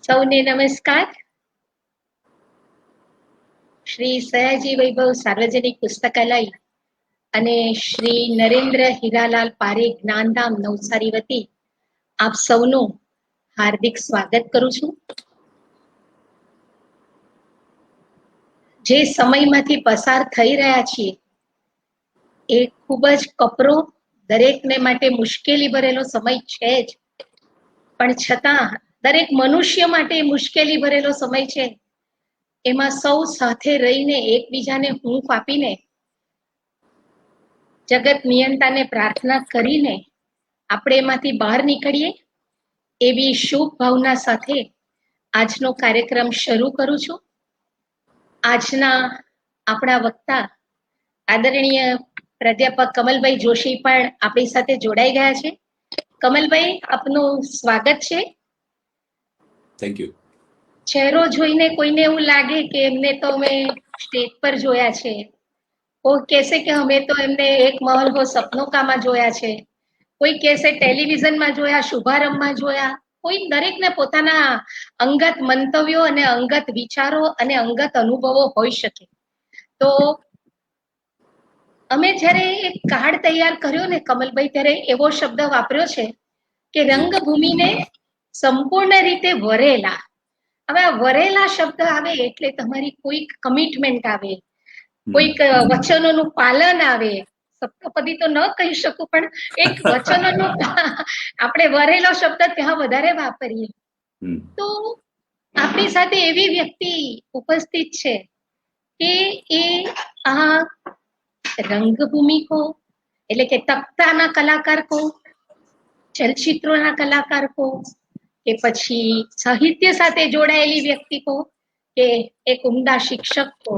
સૌને નમસ્કાર. શ્રી સયાજી વૈભવ સાર્વજનિક પુસ્તકાલય અને શ્રી નરેન્દ્ર હીરાલાલ પારેખ જ્ઞાનધામ નવસારી વતી આપ સૌનું હાર્દિક સ્વાગત કરું છું. જે સમયમાંથી પસાર થઈ રહ્યા છીએ એ ખૂબ જ કપરો, દરેકને માટે મુશ્કેલી ભરેલો સમય છે જ, પણ છતાં દરેક મનુષ્ય માટે મુશ્કેલી ભરેલો સમય છે. એમાં સૌ સાથે રહીને એકબીજાને હૂંફ આપીને જગત નિયંતાને પ્રાર્થના કરીને આપણે એમાંથી બહાર નીકળીએ એવી શુભ ભાવના સાથે આજનો કાર્યક્રમ શરૂ કરું છું. આજના આપણા વક્તા આદરણીય પ્રાધ્યાપક કમલભાઈ જોશી પણ આપણી સાથે જોડાઈ ગયા છે. કમલભાઈ, આપનું સ્વાગત છે. Thank you. ચહેરો જોઈને કોઈને એવું લાગે કે એમને તો અમે સ્ટેજ પર જોયા છે, કોઈ કહેશે કે અમે તો એમને એક મહલ હો સપનો કામાં જોયા છે, કોઈ કહેશે ટેલિવિઝનમાં જોયા, શુભારંભમાં જોયા. કોઈ દરેકને પોતાના અંગત મંતવ્યો અને અંગત વિચારો અને અંગત અનુભવો હોઈ શકે. તો અમે જ્યારે એક કાર્ડ તૈયાર કર્યો ને કમલભાઈ, ત્યારે એવો શબ્દ વાપર્યો છે કે રંગભૂમિને સંપૂર્ણ રીતે વરેલા. હવે આ વરેલા શબ્દ આવે એટલે તમારી કોઈક કમિટમેન્ટ આવે, કોઈક વચનોનું પાલન આવે. સપ્તપદી તો ન કહી શકું, પણ એક વચનોનું આપણે વરેલો શબ્દ ત્યાં વધારે વાપરીએ. તો આપણી સાથે એવી વ્યક્તિ ઉપસ્થિત છે કે એ આ રંગભૂમિ કો એટલે કે તખ્તાના કલાકાર કો, ચલચિત્રોના કલાકાર કો, કે પછી સાહિત્ય સાથે જોડાયેલી વ્યક્તિ કો, કે એક ઉમદા શિક્ષક કો,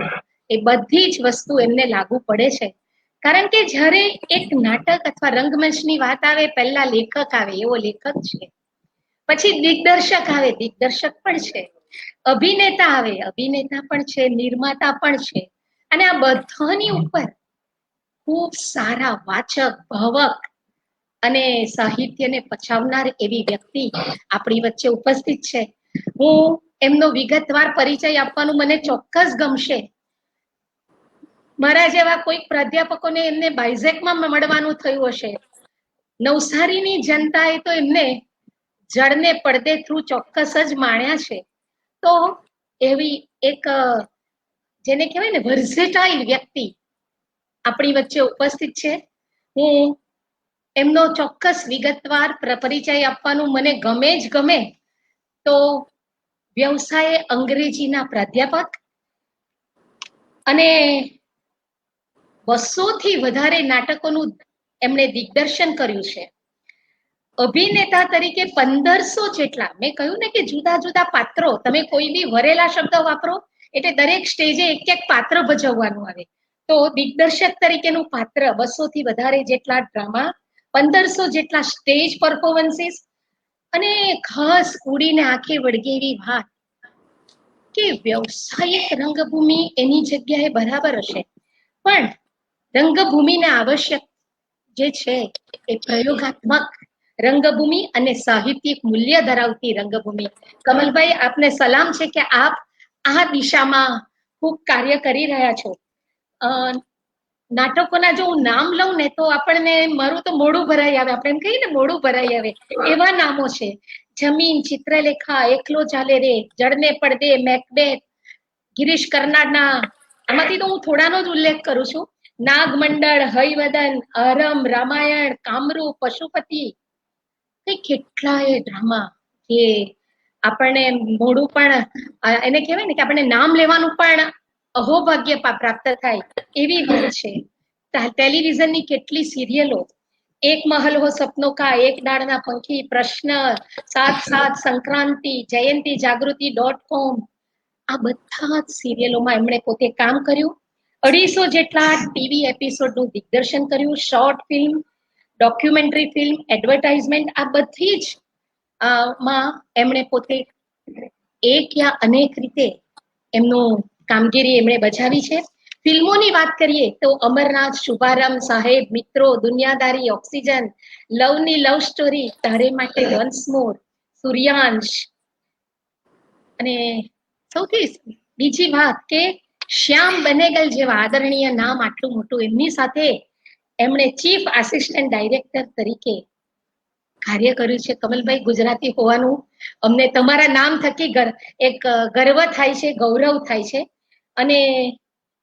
એ બધી જ વસ્તુ એમને લાગુ પડે છે. કારણ કે જ્યારે એક નાટક અથવા રંગમંચની વાત આવે, પહેલા લેખક આવે, એવો લેખક છે. પછી દિગ્દર્શક આવે, દિગ્દર્શક પણ છે. અભિનેતા આવે, અભિનેતા પણ છે, નિર્માતા પણ છે. અને આ બધાની ઉપર ખૂબ સારા વાચક, ભાવક અને સાહિત્યને પચાવનાર એવી વ્યક્તિ આપણી વચ્ચે ઉપસ્થિત છે. હું એમનો વિગતવાર પરિચય આપવાનું મને ચોક્કસ ગમશે. મારા જેવા કોઈક પ્રાધ્યાપકોને એમને બાયઝેકમાં મળવાનું થયું હશે. નવસારીની જનતાએ તો એમને જળને પડદે થ્રુ ચોક્કસ જ માણ્યા છે. તો એવી એક જેને કહેવાય ને વર્સેટાઇલ વ્યક્તિ આપણી વચ્ચે ઉપસ્થિત છે. હું એમનો ચોક્કસ વિગતવાર પરિચય આપવાનું મને ગમે જ ગમે. તો વ્યવસાય અંગ્રેજીના પ્રાધ્યાપક અને 200થી વધારે નાટકોનું એમણે દિગ્દર્શન કર્યું છે. અભિનેતા તરીકે 1500 જેટલા, મેં કહ્યું ને કે જુદા જુદા પાત્રો, તમે કોઈ બી વરેલા શબ્દ વાપરો એટલે દરેક સ્ટેજે એક એક પાત્ર ભજવવાનું આવે. તો દિગ્દર્શક તરીકેનું પાત્ર 200થી વધારે જેટલા ડ્રામા, 1500 જેટલા સ્ટેજ પરફોર્મન્સીસ, અને ખાસ ઉડીને આંખે વળગે એવી વાત કે વ્યવસાયિક રંગભૂમિ એની જગ્યાએ બરાબર હશે, પણ રંગભૂમિને આવશ્યક જે છે એ પ્રયોગાત્મક રંગભૂમિ અને સાહિત્યિક મૂલ્ય ધરાવતી રંગભૂમિ. કમલભાઈ, આપને સલામ છે કે આપ આ દિશામાં ખૂબ કાર્ય કરી રહ્યા છો. નાટકોના જો હું નામ લઉં ને તો આપણને મારું તો મોઢું ભરાઈ આવે, આપણે એમ કહીએ ને મોઢું ભરાઈ આવે, એવા નામો છે. જમીન, ચિત્રલેખા, એકલો ચાલે રે, જળને પડદે, મેકબેથ, ગિરીશ કર્નાડના, આમાંથી તો હું થોડાનો જ ઉલ્લેખ કરું છું. નાગમંડળ, હયવદન, અરમ, રામાયણ, કામરૂ, પશુપતિ, કેટલાય ડ્રામા કે આપણને મોઢું પણ એને કહેવાય ને કે આપણને નામ લેવાનું પણ અહોભાગ્ય પ્રાપ્ત થાય એવી વાત છે. ટેલિવિઝનની કેટલી સિરિયલો, એક મહલ હો સપનો કા, એક ડાળના પંખી, પ્રશ્ન, સાથ સાથ, સંક્રાંતિ, જયંતી જાગૃતિ.com, આ બધા જ સિરિયલોમાં એમણે પોતે કામ કર્યું. 250 જેટલા ટીવી એપિસોડનું દિગ્દર્શન કર્યું. Short film, documentary film, advertisement, આ બધી જ માં એમણે પોતે એક યા અનેક રીતે એમનું કામગીરી એમણે બજાવી છે. ફિલ્મોની વાત કરીએ તો અમરનાથ, શુભારંભ, સાહેબ, મિત્રો, દુનિયાદારી, ઓક્સિજન, લવની લવ સ્ટોરી, તારે માટે વન્સ મોર, સૂર્યાંશ, અને સૌથી બીજી વાત કે શ્યામ બનેગલ જેવા આદરણીય નામ આટલું મોટું, એમની સાથે એમણે ચીફ આસિસ્ટન્ટ ડાયરેક્ટર તરીકે કાર્ય કર્યું છે. કમલભાઈ, ગુજરાતી હોવાનું અમને તમારા નામ થકી એક ગર્વ થાય છે, ગૌરવ થાય છે. અને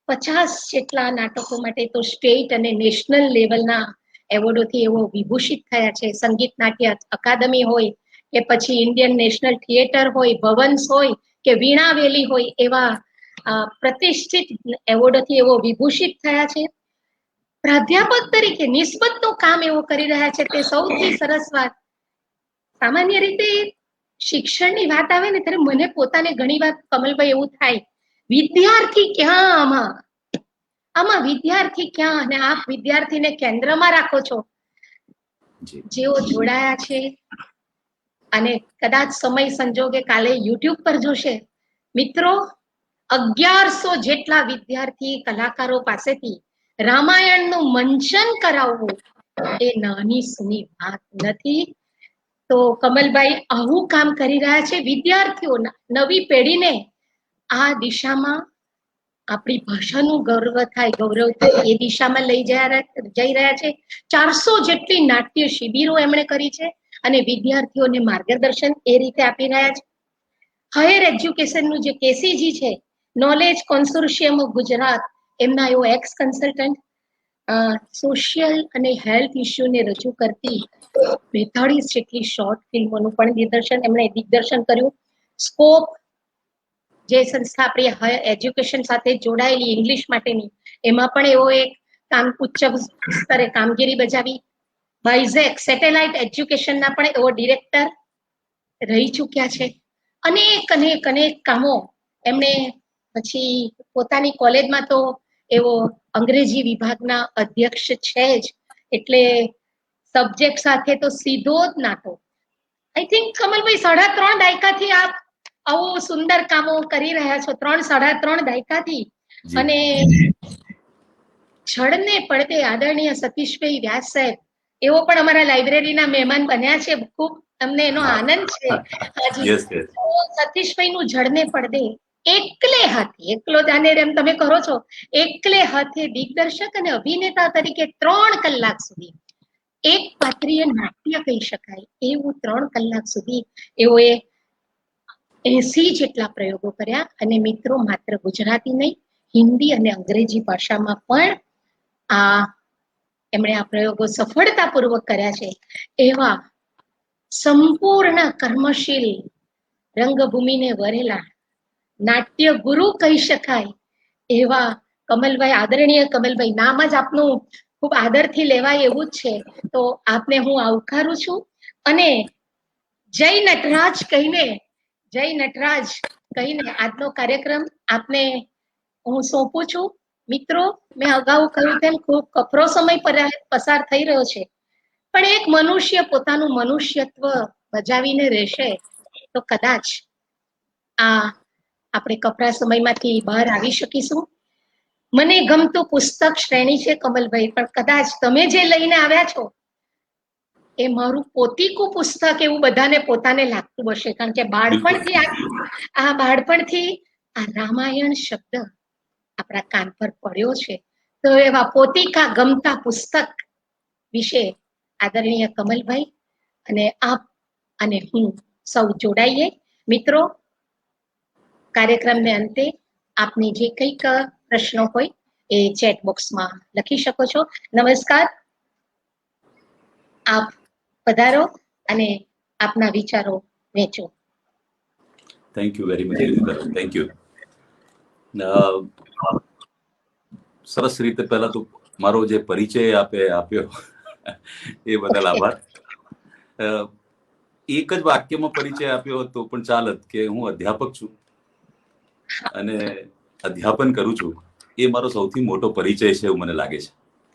50 જેટલા નાટકો માટે તો સ્ટેટ અને નેશનલ લેવલના એવોર્ડોથી એવો વિભૂષિત થયા છે. સંગીત નાટ્ય અકાદમી હોય કે પછી ઇન્ડિયન નેશનલ થિયેટર હોય, ભવન્સ હોય કે વીણા વેલી હોય, એવા પ્રતિષ્ઠિત એવોર્ડોથી એવો વિભૂષિત થયા છે. પ્રાધ્યાપક તરીકે નિસ્બતનું કામ એવું કરી રહ્યા છે, તે સૌથી સરસ વાત. સામાન્ય રીતે શિક્ષણની વાત આવે ને ત્યારે મને પોતાને ઘણી વાર કમલભાઈ એવું થાય, વિદ્યાર્થી ક્યાં આમાં વિદ્યાર્થી ક્યાં? અને આપ વિદ્યાર્થીને કેન્દ્રમાં રાખો છો. જેઓ જોડાયા છે અને કદાચ સમય સંજોગે કાલે યુટ્યુબ પર જોશે, મિત્રો 1100 જેટલા વિદ્યાર્થી કલાકારો પાસેથી રામાયણનું મંચન કરાવવું એ નાની સૂની વાત નથી. તો કમલભાઈ આવું કામ કરી રહ્યા છે. વિદ્યાર્થીઓના, નવી પેઢીને આ દિશામાં આપણી ભાષાનું ગૌરવ થાય એ દિશામાં લઈ જઈ રહ્યા છે. 400 જેટલી નાટ્ય શિબિરો એમણે કરી છે અને વિદ્યાર્થીઓને માર્ગદર્શન એ રીતે આપી રહ્યા છે. હાયર એજ્યુકેશનનું જે કેસીજી છે, નોલેજ કોન્સોર્શિયમ ઓફ ગુજરાત, એમના એવો એક્સ કન્સલ્ટન્ટ, સોશિયલ અને હેલ્થ ઇસ્યુને રજૂ કરતી 42 જેટલી શોર્ટ ફિલ્મોનું પણ એમણે દિગ્દર્શન કર્યું. સ્કોપ જે સંસ્થા આપણી હાયર એજ્યુકેશન સાથે જોડાયેલી ઇંગ્લિશ માટેની, એમાં પણ એવો એક ઉચ્ચ સ્તરે કામગીરી બજાવી. બાયઝેક સેટેલાઇટ એજ્યુકેશનના પણ એવો ડિરેક્ટર રહી ચૂક્યા છે. અનેક કામો એમણે પછી પોતાની કોલેજમાં તો એવો અંગ્રેજી વિભાગના અધ્યક્ષ છે જ, એટલે સબ્જેક્ટ સાથે તો સીધો જ નાતો. આઈ થિંક કમલભાઈ 3.5 દાયકાથી આપ આવું સુંદર કામો કરી રહ્યા છો, 3.5 દાયકાથી. અને જળને પડદે આદરણીય સતીશભાઈ વ્યાસ સાહેબ, એવો પણ અમારા લાઇબ્રેરીના મહેમાન બન્યા છે. ખૂબ અમને એનો આનંદ છે. સતીશભાઈ નું જળને પડદે એકલો જાને એમ તમે કરો છો, એકલે હાથે દિગ્દર્શક અને અભિનેતા તરીકે 3 કલાક સુધી એક પાત્રીય નાટ્ય કહી શકાય એવું 3 કલાક સુધી એઓએ 80 જેટલા પ્રયોગો કર્યા. અને મિત્રો, માત્ર ગુજરાતી નહીં, હિન્દી અને અંગ્રેજી ભાષામાં પણ એમણે આ પ્રયોગો સફળતાપૂર્વક કર્યા છે. એવા સંપૂર્ણ કર્મશીલ, રંગભૂમિને વરેલા નાટ્ય ગુરુ કહી શકાય એવા કમલભાઈ, આદરણીય કમલભાઈ, નામ જ આપનું ખૂબ આદરથી લેવાય એવું જ છે. તો આપને હું આવકારું છું અને જય નટરાજ કહીને આજનો કાર્યક્રમ આપને હું સોંપું છું. મિત્રો, મેં અગાઉ કહ્યું તેમ ખૂબ કપરો સમય પસાર થઈ રહ્યો છે, પણ એક મનુષ્ય પોતાનું મનુષ્યત્વ બજાવીને રહેશે તો કદાચ આપણે કપરા સમયમાંથી બહાર આવી શકીશું. મને ગમતું પુસ્તક શ્રેણી છે કમલભાઈ, પણ કદાચ તમે જે લઈને આવ્યા છો એ મારું પોતીકું પુસ્તક એવું બધાને પોતાને લાગતું હશે, કારણ કે બાળપણથી આ રામાયણ શબ્દ આપણા કાન પર પડ્યો છે. તો એવા પોતીકા ગમતા પુસ્તક વિશે આદરણીય કમલભાઈ અને આપ અને હું સૌ જોડાઈએ. મિત્રો, કાર્યક્રમને અંતે આપની જે કંઈક પ્રશ્નો હોય એ ચેટ બોક્સમાં લખી શકો છો. નમસ્કાર, આપ પધારો અને આપના વિચારો વહેંચો. Thank you very much. Thank you. સરસ રીતે પહેલા તો મારો જે પરિચય આપે આપ્યો એ બદલ આભાર. એક જ વાક્યમાં પરિચય આપ્યો હતો પણ ચાલત કે હું અધ્યાપક છું અને અધ્યાપન કરું છું, એ મારો સૌથી મોટો પરિચય છે એવું મને લાગે છે.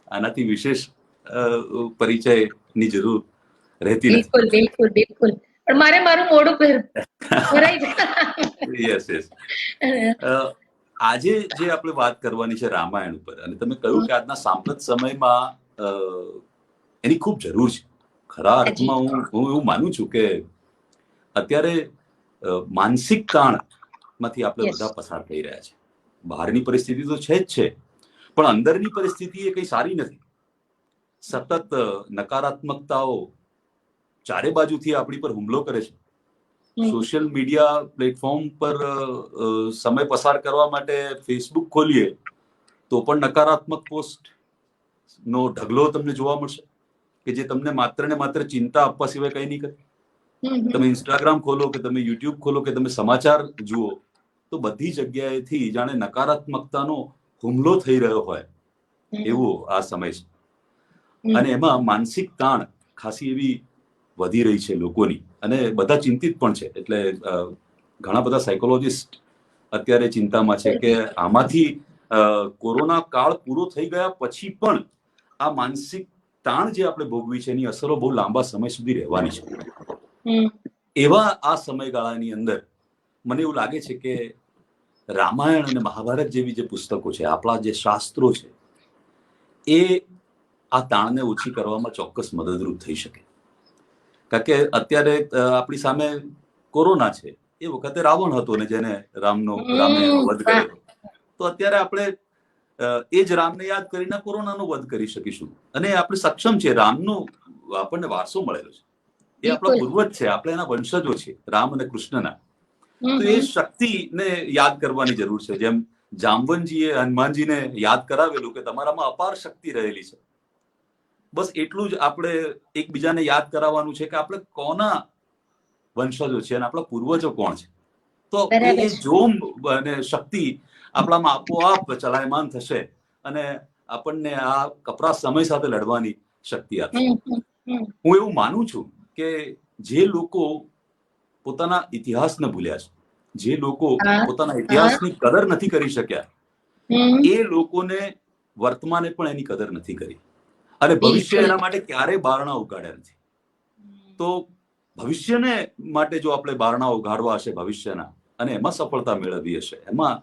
આનાથી વિશેષ પરિચયની જરૂર રહેતી નથી. બિલકુલ. પણ મારે મારું મોઢું ભરાઈ યસ. આજે જે આપણે વાત કરવાની છે રામાયણ ઉપર, અને તમે કહ્યું કે આજના સાંપ્રત સમયમાં એની ખૂબ જરૂર છે. ખરા અર્થમાં હું એવું માનું છું કે અત્યારે માનસિક તાણમાંથી આપણે બધા પસાર થઈ રહ્યા છે. બહારની પરિસ્થિતિ તો છે જ છે, પણ અંદરની પરિસ્થિતિ એ કઈ સારી નથી. સતત નકારાત્મકતાઓ ચારે બાજુથી આપણી પર હુમલો કરે છે. સોશિયલ મીડિયા પ્લેટફોર્મ પર સમય પસાર કરવા માટે ફેસબુક ખોલીએ તો પણ નકારાત્મક પોસ્ટ નો ઢગલો તમને જોવા મળશે કે જે તમને માત્ર ને માત્ર ચિંતા આપવા સિવાય કઈ નહીં કરે. તમે ઇન્સ્ટાગ્રામ ખોલો કે તમે યુટ્યુબ ખોલો કે તમે સમાચાર જુઓ તો બધી જગ્યાએથી જાણે નકારાત્મકતાનો હુમલો થઈ રહ્યો હોય એવો આ સમય છે. અને એમાં માનસિક તાણ ખાસી એવી વધી રહી છે લોકોની, અને બધા ચિંતિત પણ છે. એટલે ઘણા બધા સાયકોલોજીસ્ટ અત્યારે ચિંતામાં છે કે આમાંથી કોરોના કાળ પૂરો થઈ ગયા પછી પણ આ માનસિક તાણ જે આપણે ભોગવી છે એની અસરો બહુ લાંબા સમય સુધી રહેવાની છે. એવા આ સમયગાળાની અંદર મને એવું લાગે છે કે રામાયણ અને મહાભારત જેવી જે પુસ્તકો છે, આપણા જે શાસ્ત્રો છે, એ આ તાણને ઓછી કરવામાં ચોક્કસ મદદરૂપ થઈ શકે. કારણ કે અત્યારે આપણી સામે કોરોના છે, એ વખતે રાવણ હતો ને જેને રામે વધ કર્યો. તો અત્યારે આપણે એ જ રામને યાદ કરીને કોરોનાનો વધ કરી શકીશું, અને આપણે સક્ષમ છે. રામનો આપણને વારસો મળેલો છે, એ આપણા પૂર્વજ છે, આપણે એના વંશજો છે, રામ અને કૃષ્ણના. તો એ શક્તિને યાદ કરવાની જરૂર છે. જેમ જામવંતજીએ હનુમાનજીને યાદ કરાવેલું કે તમારામાં અપાર શક્તિ રહેલી છે, બસ એટલું જ આપણે એકબીજાને યાદ કરાવવાનું છે કે આપણે કોના વંશજો છે અને આપણા પૂર્વજો કોણ છે. તો એ જોમ અને શક્તિ આપણામાં આપોઆપ ચલાયમાન થશે અને આપણને આ કપરા સમય સાથે લડવાની શક્તિ આપશે. હું એવું માનું છું કે જે લોકો પોતાના ઇતિહાસને ભૂલ્યા છે, જે લોકો પોતાના ઇતિહાસની કદર નથી કરી શક્યા, એ લોકોને વર્તમાને પણ એની કદર નથી કરી, અને ભવિષ્ય એના માટે ક્યારેય બારણા ઉગાડ્યા નથી. તો ભવિષ્યને માટે જો આપણે બારણા ઉગાડવા હશે ભવિષ્યના, અને એમાં સફળતા મેળવવી હશે, એમાં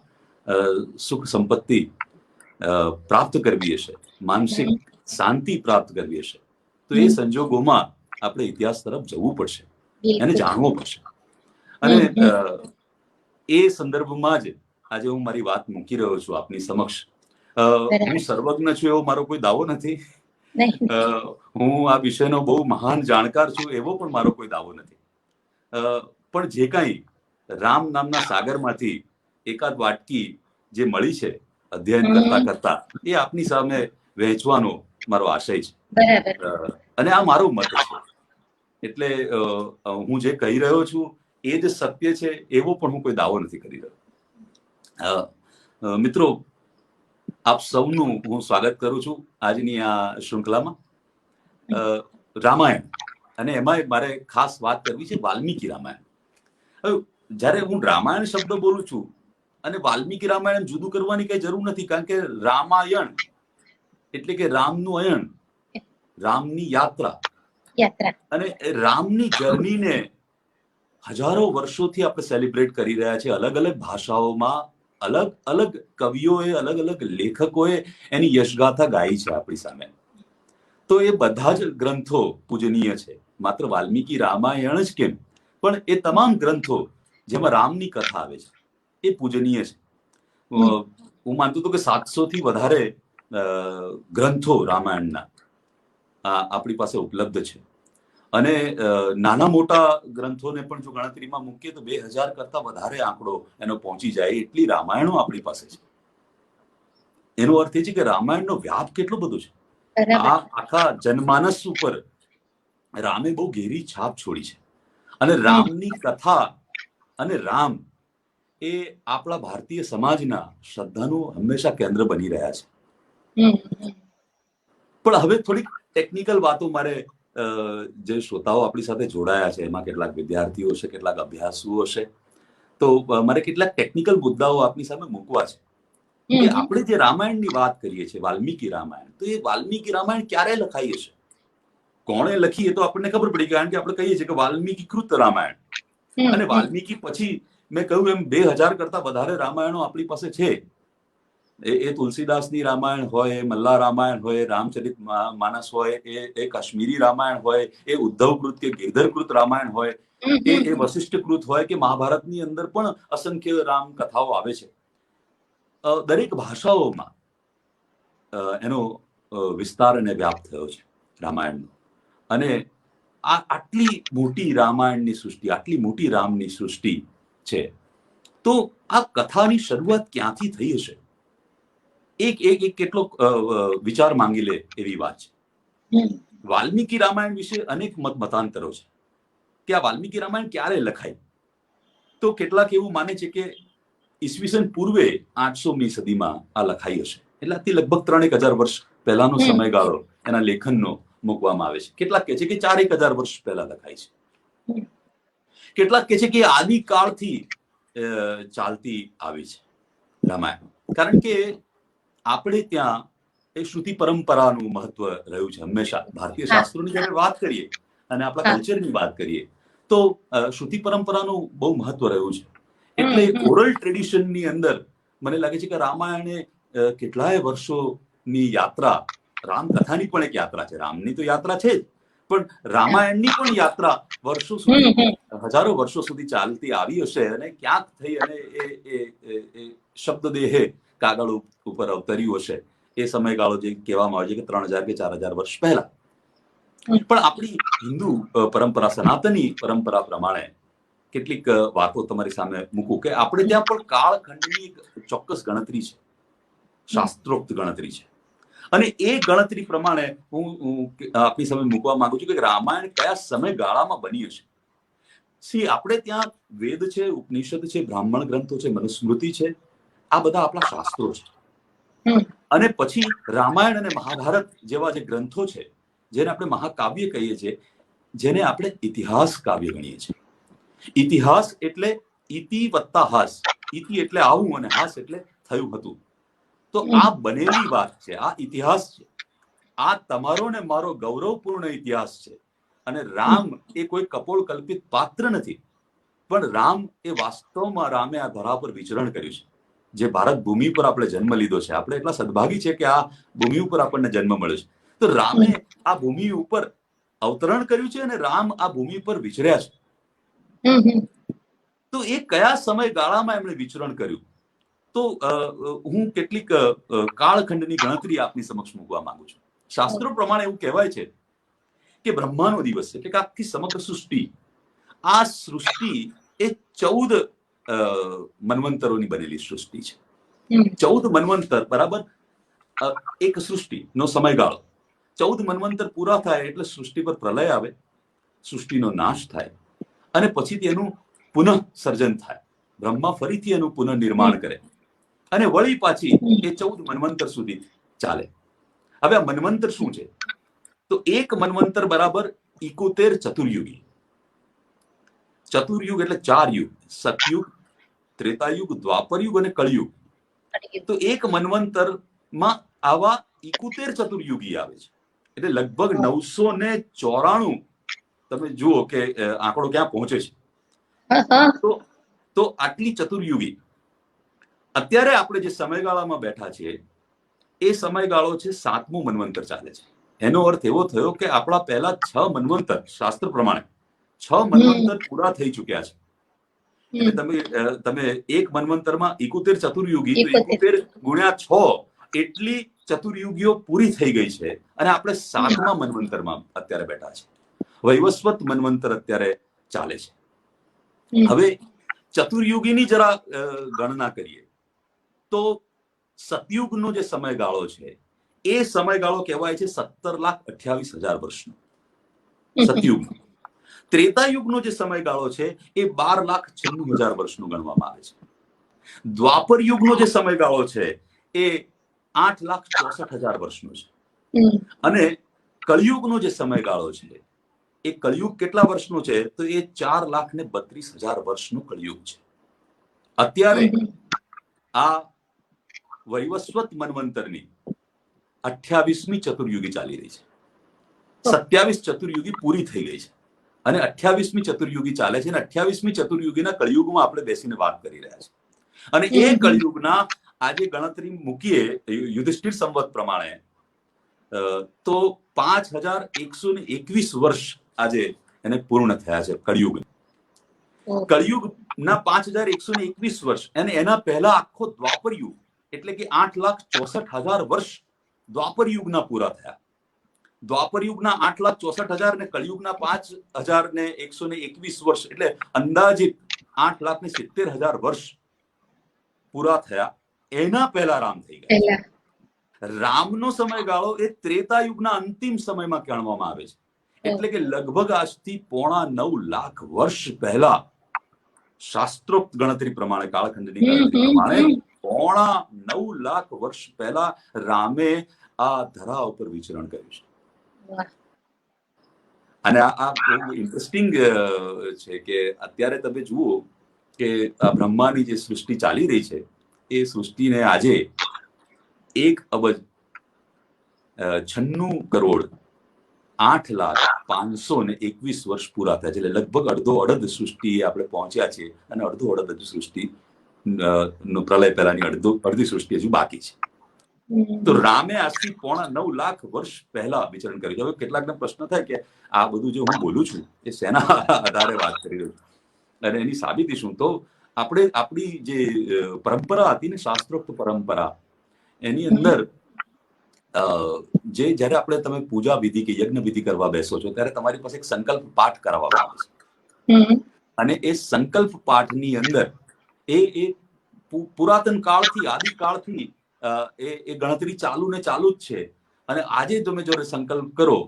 સુખ સંપત્તિ પ્રાપ્ત કરવી હશે, માનસિક શાંતિ પ્રાપ્ત કરવી હશે, તો એ સંજોગોમાં આપણે ઇતિહાસ તરફ જવું પડશે, એને જાણવો પડશે. અને એ સંદર્ભમાં જ આજે હું મારી વાત મૂકી રહ્યો છું આપની સમક્ષ. હું સર્વજ્ઞ છું એવો મારો કોઈ દાવો નથી, હું આ વિષયનો બહુ મહાન જાણકાર છું એવો પણ મારો કોઈ દાવો નથી. પણ જે કંઈ રામ નામના સાગરમાંથી એકાદ વાટકી જે મળી છે અધ્યયન કરતા કરતા, એ આપની સામે વહેંચવાનો મારો આશય છે, અને આ મારો મત છે. એટલે હું જે કહી રહ્યો છું એ જ સત્ય છે એવો પણ હું કોઈ દાવો નથી કરી રહ્યો. મિત્રો, આપ સૌનું હું સ્વાગત કરું છું આજની આ શૃંખલામાં. રામાયણ, અને એમાં મારે ખાસ વાત કરવી છે વાલ્મીકી રામાયણ. હવે જ્યારે હું રામાયણ શબ્દ બોલું છું અને વાલ્મીકી રામાયણ જુદું કરવાની કઈ જરૂર નથી, કારણ કે રામાયણ એટલે કે રામનું અયન, રામની યાત્રા, અને રામની જર્નીને હજારો વર્ષોથી આપણે સેલિબ્રેટ કરી રહ્યા છીએ. અલગ અલગ ભાષાઓમાં અલગ અલગ કવિઓએ, અલગ અલગ લેખકોએ એની યશગાથા ગાઈ છે આપણી સામે. તો એ બધા જ ગ્રંથો પૂજનીય છે. માત્ર વાલ્મીકી રામાયણ જ કેમ, પણ એ તમામ ગ્રંથો જેમાં રામની કથા આવે છે એ પૂજનીય છે. હું માનતો હતો કે 700 થી વધારે ગ્રંથો રામાયણના આપણી પાસે ઉપલબ્ધ છે, અને નાના મોટા ગ્રંથોને પણ જો ગણતરીમાં મૂકીએ તો 2000 કરતા વધારે આંકડો એનો પહોંચી જાય એટલી રામાયણો આપણી પાસે છે. એનો અર્થ એ છે કે રામાયણનો વ્યાપ કેટલો બધો છે. આ આખા જનમાનસ ઉપર રામે બહુ ઘેરી છાપ છોડી છે, અને રામની કથા અને રામ એ આપણા ભારતીય સમાજના શ્રદ્ધાનું હંમેશા કેન્દ્ર બની રહ્યા છે. પણ હવે થોડીક ટેકનિકલ વાતો મારે, જે શ્રોતાઓ આપણી સાથે જોડાયા છે એમાં કેટલાક વિદ્યાર્થીઓ છે, કેટલાક અભ્યાસુઓ છે, તો મારે કેટલાક ટેકનિકલ મુદ્દાઓ આપની સામે મૂકવા છે. કે આપણે જે રામાયણની વાત કરીએ છીએ, વાલ્મીકી રામાયણ, તો એ વાલ્મીકી રામાયણ ક્યારે લખાઈ હશે, કોણે લખી, એ તો આપણને ખબર પડી, કારણ કે આપણે કહીએ છીએ કે વાલ્મીકી કૃત રામાયણ, અને વાલ્મીકી પછી મેં કહ્યું એમ 2000 કરતા વધારે રામાયણો આપણી પાસે છે. એ તુલસીદાસની રામાયણ હોય, મલ્લા રામાયણ હોય, રામચરિત માનસ હોય, એ કાશ્મીરી રામાયણ હોય, એ ઉદ્ધવકૃત કે ગિરધરકૃત રામાયણ હોય, એ વશિષ્ઠકૃત હોય કે મહાભારતની અંદર પણ અસંખ્ય રામ કથાઓ આવે છે. દરેક ભાષાઓમાં એનો વિસ્તાર અને વ્યાપ થયો છે રામાયણનો. અને આટલી મોટી રામાયણની સૃષ્ટિ, આટલી મોટી રામની સૃષ્ટિ છે, તો આ કથાની શરૂઆત ક્યાંથી થઈ હશે? એક કેટલો વિચાર માંગી લે એવી વાત છે. વાલ્મીકી રામાયણ વિશે અનેક મતાંતરો છે કે આ વાલ્મીકી રામાયણ ક્યારે લખાય. તો કેટલાક એવું માને છે કે ઈસવીસન પૂર્વે 800મી સદીમાં આ લખાઈ હશે. એટલે આથી લગભગ 3000 વર્ષ પહેલાનો સમયગાળો એના લેખનનો મૂકવામાં આવે છે. કેટલાક કહે છે કે 4000 વર્ષ પહેલા લખાય છે. કેટલાક કહે છે કે આદિકાળથી ચાલતી આવી છે રામાયણ. કારણ કે આપણે ત્યાં એ શ્રુતિ પરંપરાનું મહત્વ રહ્યું છે હંમેશા. ભારતીય શાસ્ત્રોની જ્યારે વાત કરીએ અને આપણા કલ્ચરની વાત કરીએ તો શ્રુતિ પરંપરાનું બહુ મહત્વ રહ્યું છે. એટલે ઓરલ ટ્રેડિશનની અંદર મને લાગે છે કે રામાયણે કેટલાય વર્ષોની યાત્રા, રામકથાની પણ એક યાત્રા છે. રામની તો યાત્રા છે જ, પણ રામાયણની પણ યાત્રા વર્ષો સુધી, હજારો વર્ષો સુધી ચાલતી આવી હશે. અને ક્યાંક થઈ અને એ શબ્દદેહે કાગળ ઉપર અવતર્યું હશે. એ સમયગાળો જે કહેવામાં આવે છે કે 3000 કે 4000 વર્ષ પહેલા. પણ આપણી હિન્દુ પરંપરા, સનાતની પરંપરા પ્રમાણે કેટલીક વાતો તમારી સામે મૂકું કે આપણે ત્યાં પણ કાળખંડની એક ચોક્કસ ગણતરી છે, શાસ્ત્રોક્ત ગણતરી છે. અને એ ગણતરી પ્રમાણે હું આપની સામે મૂકવા માંગુ છું કે રામાયણ કયા સમયગાળામાં બની હશે. આપણે ત્યાં વેદ છે, ઉપનિષદ છે, બ્રાહ્મણ ગ્રંથો છે, મનુસ્મૃતિ છે, આ બધા આપણા શાસ્ત્રો છે. અને પછી રામાયણ અને મહાભારત જેવા જે ગ્રંથો છે, જેને આપણે મહાકાવ્ય કહીએ છીએ, જેને આપણે ઇતિહાસ કાવ્ય ગણીએ છીએ. ઇતિહાસ એટલે ઇતિ વત્તા હાસ. ઇતિ એટલે આવું અને હાસ એટલે થયું હતું. તો આ બનેલી વાત છે, આ ઇતિહાસ છે. આ તમારો ને મારો ગૌરવપૂર્ણ ઇતિહાસ છે. અને રામ એ કોઈ કપોળ કલ્પિત પાત્ર નથી, પણ રામ એ વાસ્તવમાં રામે આ ધરા પર વિચરણ કર્યું છે. જે ભારત ભૂમિ પર આપણે જન્મ લીધો છે, આપણે એટલા સદભાગી છે કે આ ભૂમિ ઉપર આપણને જન્મ મળ્યો છે. તો રામે આ ભૂમિ ઉપર અવતરણ કર્યું છે અને રામ આ ભૂમિ પર વિચર્યા છે. તો એ કયા સમયગાળામાં એમણે વિચરણ કર્યું? તો હું કેટલીક કાળખંડની ગણતરી આપની સમક્ષ મૂકવા માંગુ છું. શાસ્ત્રો પ્રમાણે એવું કહેવાય છે કે બ્રહ્માનો દિવસ એટલે કે આખી સમગ્ર સૃષ્ટિ, આ સૃષ્ટિ એ 14 મન્વંતરોની બનેલી સૃષ્ટિ છે. 14 મન્વંતર બરાબર એક સૃષ્ટિનો સમયગાળો. 14 મન્વંતર પૂરા થાય એટલે સૃષ્ટિ પર પ્રલય આવે, સૃષ્ટિનો નાશ થાય અને પછીથી એનું પુનઃ સર્જન થાય. બ્રહ્મા ફરીથી એનું પુનઃનિર્માણ કરે અને વળી પાછી એ 14 મન્વંતર સુધી ચાલે. હવે આ મન્વંતર શું છે? તો એક મન્વંતર બરાબર 71 ચતુર્યુગી. ચતુર્યુગ એટલે 4 યુગ: સતયુગ, ત્રેતાયુગ, દ્વાપરયુગ અને કળયુગ. તો એક મન્વંતરમાં આવા 71 ચતુર્યુગી આવે છે. એટલે લગભગ 994. તમે જુઓ કે આંકડો ક્યાં પહોંચે છે. તો આટલી ચતુર્યુગી. અત્યારે આપણે જે સમયગાળામાં બેઠા છીએ એ સમયગાળો છે 7મું મન્વંતર ચાલે છે. એનો અર્થ એવો થયો કે આપણા પહેલા 6 મન્વંતર, શાસ્ત્ર પ્રમાણે 6 મન્વંતર પૂરા થઈ ચુક્યા છે. એટલે તમે એક મન્વંતરમાં 71 ચતુર્યુગી, તો 71 ગુણ્યા 6 એટલી ચતુર્યુગીઓ પૂરી થઈ ગઈ છે. અને આપણે 7મા મન્વંતરમાં અત્યારે બેઠા છે. વૈવસ્વત મન્વંતર અત્યારે ચાલે છે. હવે ચતુર્યુગીની જરા ગણના કરીએ તો સતયુગનો જે સમયગાળો છે એ સમયગાળો કહેવાય છે 17,28,000 વર્ષનો, સતયુગ. ત્રેતાયુગનો જે સમયગાળો છે એ 12,96,000 વર્ષનો ગણવામાં આવે છે. દ્વાપર યુગનો જે સમયગાળો છે એ 8,64,000 વર્ષનો છે. અને કળિયુગનો જે સમયગાળો છે એ કળિયુગ કેટલા વર્ષનો છે? તો એ 4,32,000 વર્ષનો કળિયુગ છે. અત્યારે આ વૈવસ્વત મન્વંતરની 28મી ચતુર્યુગી ચાલી રહી છે. 27 ચતુર્યુગી પૂરી થઈ ગઈ છે. અને 28મી ચતુર્યુગી ચાલે છે, અને 28મી ચતુર્યુગીના કળિયુગમાં આપણે બેસીને વાત કરી રહ્યા છીએ. અને એ કળિયુગના આજે ગણતરી મૂકીએ યુધિષ્ઠિર સંવત પ્રમાણે તો 5121 વર્ષ આજે એને પૂર્ણ થયા છે કળિયુગ. કળિયુગના 5121 વર્ષ, અને એના પહેલા આખો દ્વાપર યુગ એટલે કે 8,64,000 વર્ષ દ્વાપર યુગના પૂરા થયા. દ્વાપર યુગના 8,64,000 ને કળિયુગના 5,121 વર્ષ એટલે અંદાજિત 8,70,000 વર્ષ પૂરા થયા. એના પહેલા રામ થઈ ગયા. રામનો સમયગાળો એ ત્રેતા યુગના અંતિમ સમયમાં ગણવામાં આવે છે. એટલે કે લગભગ આજથી 9.5 લાખ વર્ષ પહેલા શાસ્ત્રોક્ત ગણતરી પ્રમાણે, કાળખંડની ગણતરી પ્રમાણે 9.5 લાખ વર્ષ પહેલા રામે આ ધરા ઉપર વિચરણ કર્યું છે. અને આ ઇન્ટરેસ્ટિંગ છે કે અત્યારે તમે જુઓ કે આ બ્રહ્માની જે સૃષ્ટિ ચાલી રહી છે એ સૃષ્ટિને આજે 1,96,8,521 વર્ષ પૂરા થયા છે. એટલે લગભગ અડધ સૃષ્ટિ આપણે પહોંચ્યા છીએ, અને અડધું સૃષ્ટિ પ્રલય પહેલાની અડધી સૃષ્ટિ હજુ બાકી છે. તો રામે આજથી 9.5 લાખ વર્ષ પહેલા વિચરણ કર્યું. હવે કેટલાકને પ્રશ્ન થાય કે આ બધું જે હું બોલું છું એ શેના આધારે વાત કરી રહ્યો છું અને એની સાબિતી શું? તો આપણે આપણી જે પરંપરા હતી ને, શાસ્ત્રોક્ત પરંપરા, એની અંદર જયારે આપણે તમે પૂજા વિધિ કે યજ્ઞ વિધિ કરવા બેસો છો ત્યારે તમારી પાસે એક સંકલ્પ પાઠ કરાવવામાં આવે છે. અને એ સંકલ્પ પાઠની અંદર એ પુરાતન કાળથી, આદિકાળથી એ ગણતરી ચાલુ જ છે. અને આજે તમે જો સંકલ્પ કરો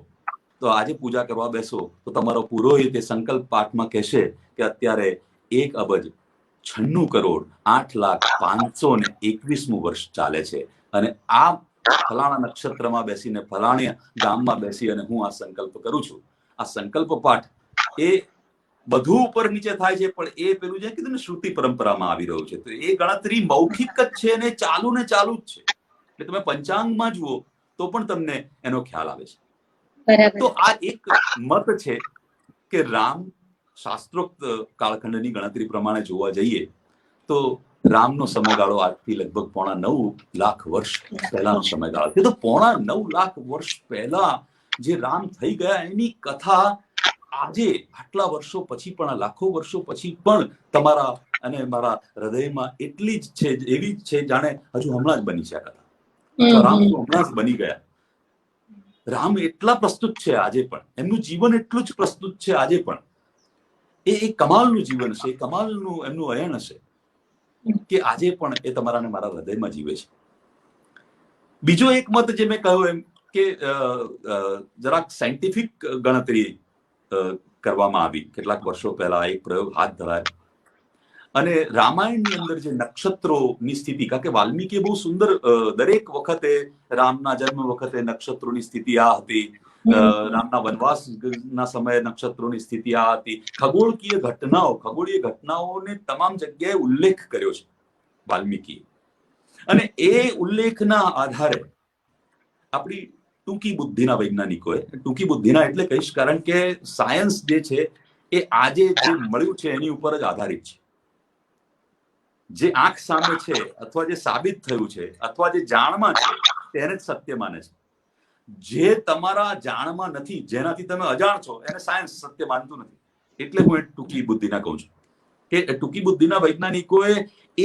તો આજે પૂજા કરવા બેસો તો તમારો પુરોહિત એ સંકલ્પ પાઠમાં કહેશે કે અત્યારે 1,96,8,521 વર્ષ ચાલે છે, અને આ ફલાણા નક્ષત્રમાં બેસીને, ફલાણા ગામમાં બેસી અને હું આ સંકલ્પ કરું છું. આ સંકલ્પ પાઠ એ બધું ઉપર નીચે થાય છે, પણ એ પેલું જે કીધું ને શ્રુતિ પરંપરામાં આવી રહ્યું છે. તો એ ગણતરી મૌખિક જ છે અને ચાલુ જ છે. એટલે તમે પંચાંગમાં જુઓ તો પણ તમને એનો ખ્યાલ આવે છે. તો આ એક મત છે કે રામ શાસ્ત્રોક્ત કાળખંડની ગણતરી પ્રમાણે જોવા જઈએ તો રામનો સમયગાળો આજથી લગભગ 9.5 લાખ વર્ષ પહેલાનો સમયગાળો છે. તો 9.5 લાખ વર્ષ પહેલા જે રામ થઈ ગયા એની કથા આજે આટલા વર્ષો પછી પણ, લાખો વર્ષો પછી પણ તમારા અને મારા હૃદયમાં એટલી જ છે, એવી જ છે જાણે હજુ હમણાં જ બની છે આ કથા. રામ હમણાં જ બની ગયા. રામ એટલા પ્રસ્તુત છે આજે પણ, એમનું જીવન એટલું જ પ્રસ્તુત છે આજે પણ. એ કમાલનું જીવન છે, કમાલનું એમનું અયન હશે કે આજે પણ એ તમારા ને મારા હૃદયમાં જીવે છે. બીજો એક મત જે મેં કહ્યું એમ કે જરાક સાયન્ટિફિક ગણતરી કરવામાં આવી કેટલાક વર્ષો પહેલા, એક પ્રયોગ હાથ ધરાયો અને રામાયણની અંદર જે નક્ષત્રોની સ્થિતિ, કારણ કે વાલ્મીકીએ બહુ સુંદર દરેક વખતે રામના જન્મ વખતે નક્ષત્રોની સ્થિતિ આ હતી, રામના વનવાસના સમયે નક્ષત્રોની સ્થિતિ આ હતી, ખગોળીય ઘટનાઓને તમામ જગ્યાએ ઉલ્લેખ કર્યો છે વાલ્મીકીએ. અને એ ઉલ્લેખના આધારે આપણી ટૂંકી બુદ્ધિના વૈજ્ઞાનિકોએ, ટૂંકી બુદ્ધિના એટલે કહીશ કારણ કે સાયન્સ જે છે એ આજે જે મળ્યું છે એની ઉપર જ આધારિત છે. જે આંખ સામે છે અથવા જે સાબિત થયું છે અથવા જે જાણમાં છે તેને જ સત્ય માને છે. જે તમારા જાણમાં નથી, જેનાથી તમે અજાણ છો, એને સાયન્સ સત્ય માનતું નથી. એટલે હું ટૂંકી બુદ્ધિના કહું છું કે ટૂંકી બુદ્ધિના વૈજ્ઞાનિકોએ એ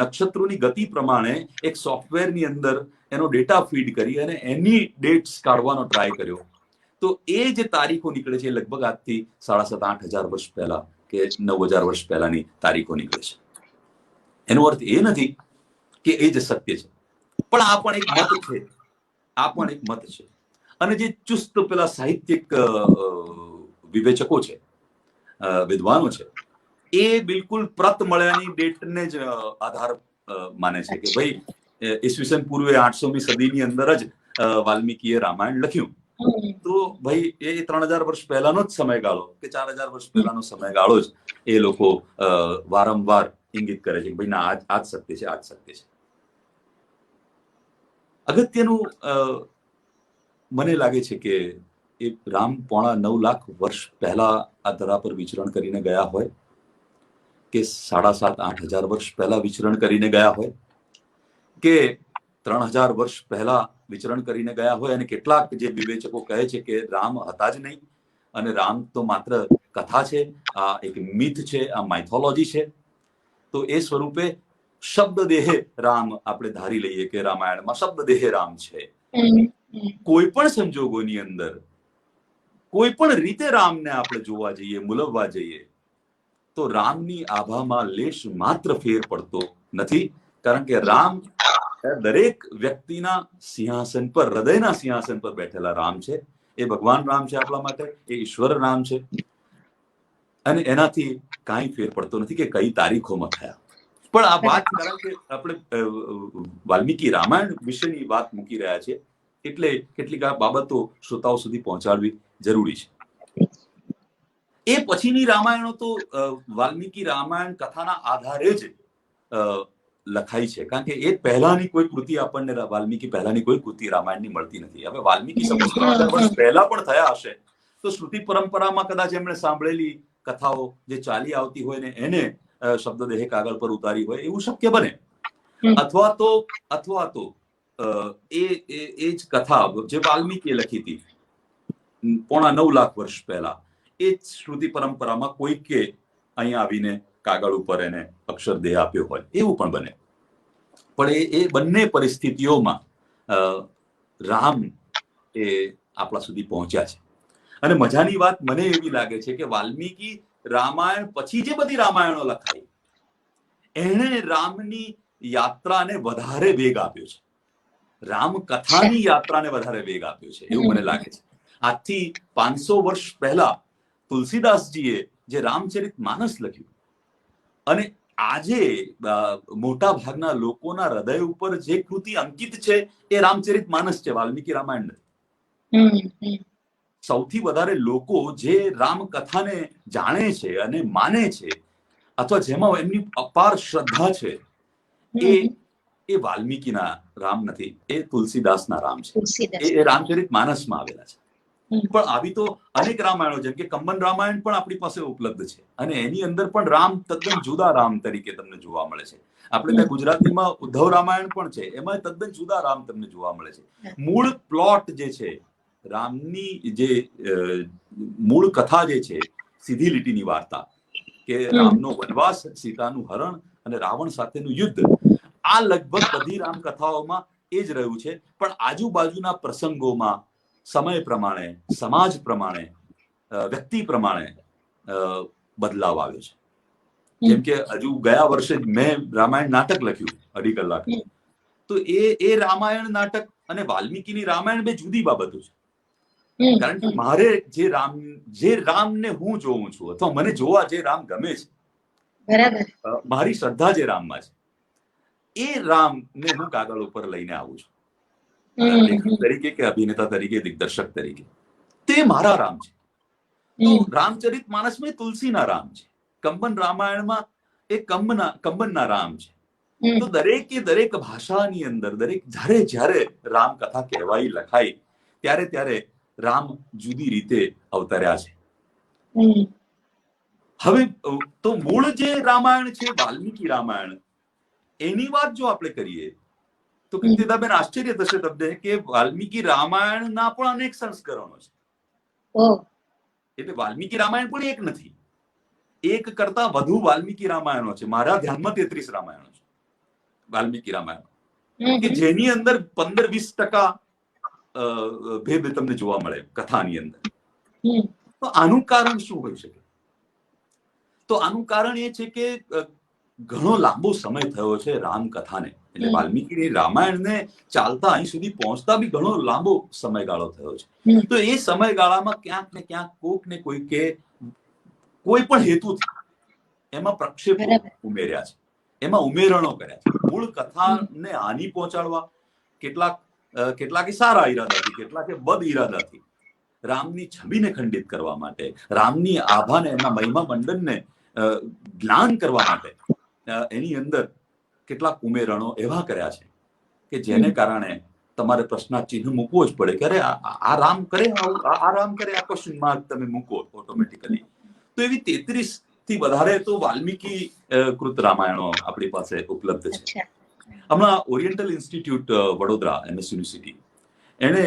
નક્ષત્રોની ગતિ પ્રમાણે એક સોફ્ટવેરની અંદર એનો ડેટા ફીડ કરી અને એની ડેટ્સ કાઢવાનો ટ્રાય કર્યો. તો એ જે તારીખો નીકળે છે લગભગ આજથી 7,500-8,000 વર્ષ પહેલા કે 9,000 વર્ષ પહેલાની તારીખો નીકળે છે. એનો અર્થ એ નથી કે એ જ સત્ય છે, પણ આ પણ એક મત છે. અને જે ચુસ્ત પેલા સાહિત્યિક વિવેચકો છે, વિદ્વાનો છે, એ બિલકુલ પ્રત મળ્યાની ડેટને જ આધાર માને છે કે ભાઈ ઈસવીસન પૂર્વે 800મી સદીની અંદર જ વાલ્મીકીએ રામાયણ લખ્યું. તો ભાઈ એ 3,000 વર્ષ પહેલાનો જ સમયગાળો કે 4,000 વર્ષ પહેલાનો સમયગાળો જ એ લોકો વારંવાર ઇંગિત કરે છે કે ભાઈ ના, આ જ સત્ય છે, આ જ સત્ય છે. અગત્યનું મને લાગે છે કે એ રામ 9.5 લાખ વર્ષ પહેલા આ ધરા પર વિચરણ કરીને ગયા હોય કે 7.5-8 હજાર વર્ષ પહેલા વિચરણ કરીને ગયા હોય કે 3000 વર્ષ પહેલા વિચરણ કરીને ગયા હોય, અને કેટલાક જે વિવેચકો કહે છે કે રામ હતા જ નહીં અને રામ તો માત્ર કથા છે, આ એક મિથ છે, આ માઇથોલોજી છે, તો એ સ્વરૂપે શબ્દદેહે રામ આપણે ધારી લઈએ કે રામાયણમાં શબ્દદેહે રામ છે. કોઈ પણ સંજોગોની અંદર કોઈ પણ રીતે રામને આપણે જોવા જઈએ, મૂલવવા જઈએ, તો રામની આભામાં લેશ માત્ર ફેર પડતો નથી, કારણ કે રામ દરેક વ્યક્તિના સિંહાસન પર, હૃદયના સિંહાસન પર બેઠેલા રામ છે. એ ભગવાન રામ છે આપણા માટે, એ ઈશ્વર રામ છે, અને એનાથી કાંઈ ફેર પડતો નથી કે કઈ તારીખોમાં થયા. પણ આ વાત, કારણ કે આપણે વાલ્મીકી રામાયણ વિશેની વાત મૂકી રહ્યા છીએ એટલે કેટલીક આ બાબતો શ્રોતાઓ સુધી પહોંચાડવી જરૂરી છે. એ પછીની રામાયણો તો વાલ્મીકી રામાયણ કથાના આધારે જ લખાઈ છે, કારણ કે એ પહેલાની કોઈ કૃતિ આપણને, વાલ્મીકી પહેલાની કોઈ કૃતિ રામાયણની મળતી નથી. હવે વાલ્મીકી સપોઝ 3000 વર્ષ પહેલા પણ થયા હશે તો શ્રુતિ પરંપરામાં કદાચ એમણે સાંભળેલી કથાઓ જે ચાલી આવતી હોય ને એને શબ્દદેહે કાગળ પર ઉતારી હોય, એવું શક્ય બને. અથવા તો એ જ કથા જે વાલ્મીકીએ લખી હતી 9.5 લાખ વર્ષ પહેલા, એ જ શ્રુતિ પરંપરામાં કોઈકે અહીંયા આવીને કાગળ ઉપર એને અક્ષરદેહ આપ્યો હોય, એવું પણ બને. પણ એ બંને પરિસ્થિતિઓમાં રામ એ આપણા સુધી પહોંચ્યા છે. અને મજાની વાત મને એવી લાગે છે કે વાલ્મીકી રામાયણ પછી જે બધી રામાયણો લખાઈ, એણે રામની યાત્રાને વધારે વેગ આપ્યો છે, રામ કથાની યાત્રાને વધારે વેગ આપ્યો છે, એવું મને લાગે છે. આજથી 500 વર્ષ પહેલા તુલસીદાસજીએ જે રામચરિત માનસ લખ્યું, અને આજે મોટા ભાગના લોકોના હૃદય ઉપર જે કૃતિ અંકિત છે એ રામચરિત માનસ છે, વાલ્મીકી રામાયણ નથી. સૌથી વધારે લોકો જે રામ કથાને જાણે છે અને માને છે, અથવા જેમાં એમની અપાર શ્રદ્ધા છે, એ વાલ્મીકીના રામ નથી, એ તુલસીદાસના રામ છે, એ રામચરિત માનસમાં આવેલા છે. પણ આવી તો અનેક રામાયણો, જેમ કે કંબન રામાયણ પણ આપણી પાસે ઉપલબ્ધ છે, અને એની અંદર પણ રામ તદ્દન જુદા રામ તરીકે તમને જોવા મળે છે. આપણે ત્યાં ગુજરાતીમાં ઉદ્ધવ રામાયણ પણ છે, એમાં તદ્દન જુદા રામ તમને જોવા મળે છે. મૂળ પ્લોટ જે છે રામની, જે મૂળ કથા જે છે, સીધી લીટીની વાર્તા કે રામનો વનવાસ, સીતાનું હરણ અને રાવણ સાથેનું યુદ્ધ, આ લગભગ બધી રામ કથાઓમાં એ જ રહ્યું છે. પણ આજુબાજુના પ્રસંગોમાં સમય પ્રમાણે, સમાજ પ્રમાણે, વ્યક્તિ પ્રમાણે બદલાવ આવ્યો છે. જેમ કે હજુ ગયા વર્ષે મેં રામાયણ નાટક લખ્યું 2.5 કલાક, તો એ રામાયણ નાટક અને વાલ્મીકીની રામાયણ બે જુદી બાબતો છે. કારણ કે મારે જે રામને હું જોઉં છું, અથવા મને જોવા જે રામ ગમે છે, બરાબર, મારી શ્રદ્ધા જે રામમાં છે, એ રામને હું કાગળ ઉપર લઈને આવું છું, લેખક તરીકે કે અભિનેતા તરીકે, દિગ્દર્શક તરીકે. તે મારા રામ છે. તો રામચરિત માનસમાં તુલસીના રામ છે, કંબન રામાયણમાં એ કંબનના રામ છે. તો દરેક ભાષાની અંદર, જ્યારે રામ કથા કહેવાઈ, લખાઈ, ત્યારે રામ જુદી રીતે અવતર્યા છે. હવે તો મૂળ જે રામાયણ છે, વાલ્મીકી રામાયણ, એની વાત જો આપણે કરીએ તો કીર્તિદાબેન, આશ્ચર્ય થશે તમને કે વાલ્મીકી રામાયણના પણ અનેક સંસ્કરણો છે. એટલે વાલ્મીકી રામાયણ પણ એક નથી, એક કરતા વધુ વાલ્મીકી રામાયણો છે. મારા ધ્યાનમાં 33 રામાયણો છે, વાલ્મીકી રામાયણ, કે જેની અંદર 15-20% ભેદ તમને જોવા મળે કથાની અંદર. તો આનું કારણ શું હોઈ શકે? તો આનું કારણ એ છે કે ઘણો લાંબો સમય થયો છે રામ કથાને, એટલે વાલ્મીકીની રામાયણને ચાલતા અહીં સુધી પહોંચતા બી ઘણો લાંબો સમયગાળો થયો છે. તો એ સમયગાળામાં ક્યાંક ને ક્યાંક કોઈક ને કોઈકે કોઈ પણ હેતુથી એમાં પ્રક્ષેપો ઉમેર્યા છે, એમાં ઉમેરણો કર્યા છે. મૂળ કથાને હાનિ પહોંચાડવા, કેટલાકે સારા ઈરાદાથી, કેટલાકે બદ ઈરાદાથી, રામની છબીને ખંડિત કરવા માટે, રામની આભાને, એમના મહિમા મંડનને જ્ઞાન કરવા માટે એની અંદર કેટલાક ઉમેરણો એવા કર્યા છે કે જેને કારણે તમારે પ્રશ્નાચિહ્ન મૂકવો જ પડે કે અરે આ રામ કરે આવું, આ રામ કરે, આ ક્વેશ્ચન માર્ક તમે મૂકો ઓટોમેટિકલી. તો એવી 33 થી વધારે તો વાલ્મીકી કૃત રામાયણો આપણી પાસે ઉપલબ્ધ છે. હમણાં oriental institute Vadodara, MS university, એને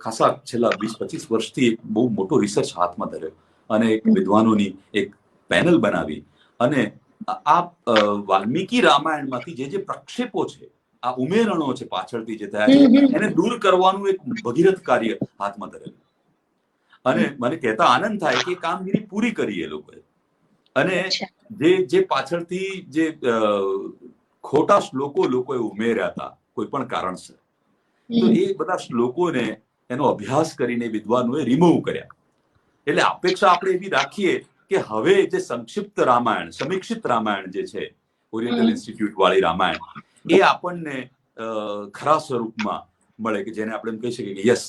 ખાસા છેલ્લા 20-25 વર્ષથી એક બહુ મોટો રિસર્ચ હાથમાં ધર્યો અને એક વિદ્વાનોની એક પેનલ બનાવી અને આ વાલ્મીકી રામાયણમાંથી જે પ્રક્ષેપો છે, આ ઉમેરણો છે પાછળથી જે થયા છે, એને દૂર કરવાનું એક ભગીરથ કાર્ય હાથમાં ધરેલું. અને મને કહેતા આનંદ થાય કે કામગીરી પૂરી કરી એ લોકોએ. અને જે પાછળથી જે ખોટા લોકોએ ઉમેર્યા હતા કોઈ પણ કારણસર, તો એ બધા શ્લોકોને એનો અભ્યાસ કરીને વિદ્વાનોએ રિમૂવ કર્યા. એટલે અપેક્ષા આપણે એવી રાખીએ કે હવે જે સંક્ષિપ્ત રામાયણ, સમીક્ષિત રામાયણ જે છે, ઓરિએન્ટલ ઇન્સ્ટિટ્યૂટ વાળી રામાયણ, એ આપણને ખરા સ્વરૂપમાં મળે કે જેને આપણે એમ કહી શકીએ કે યસ,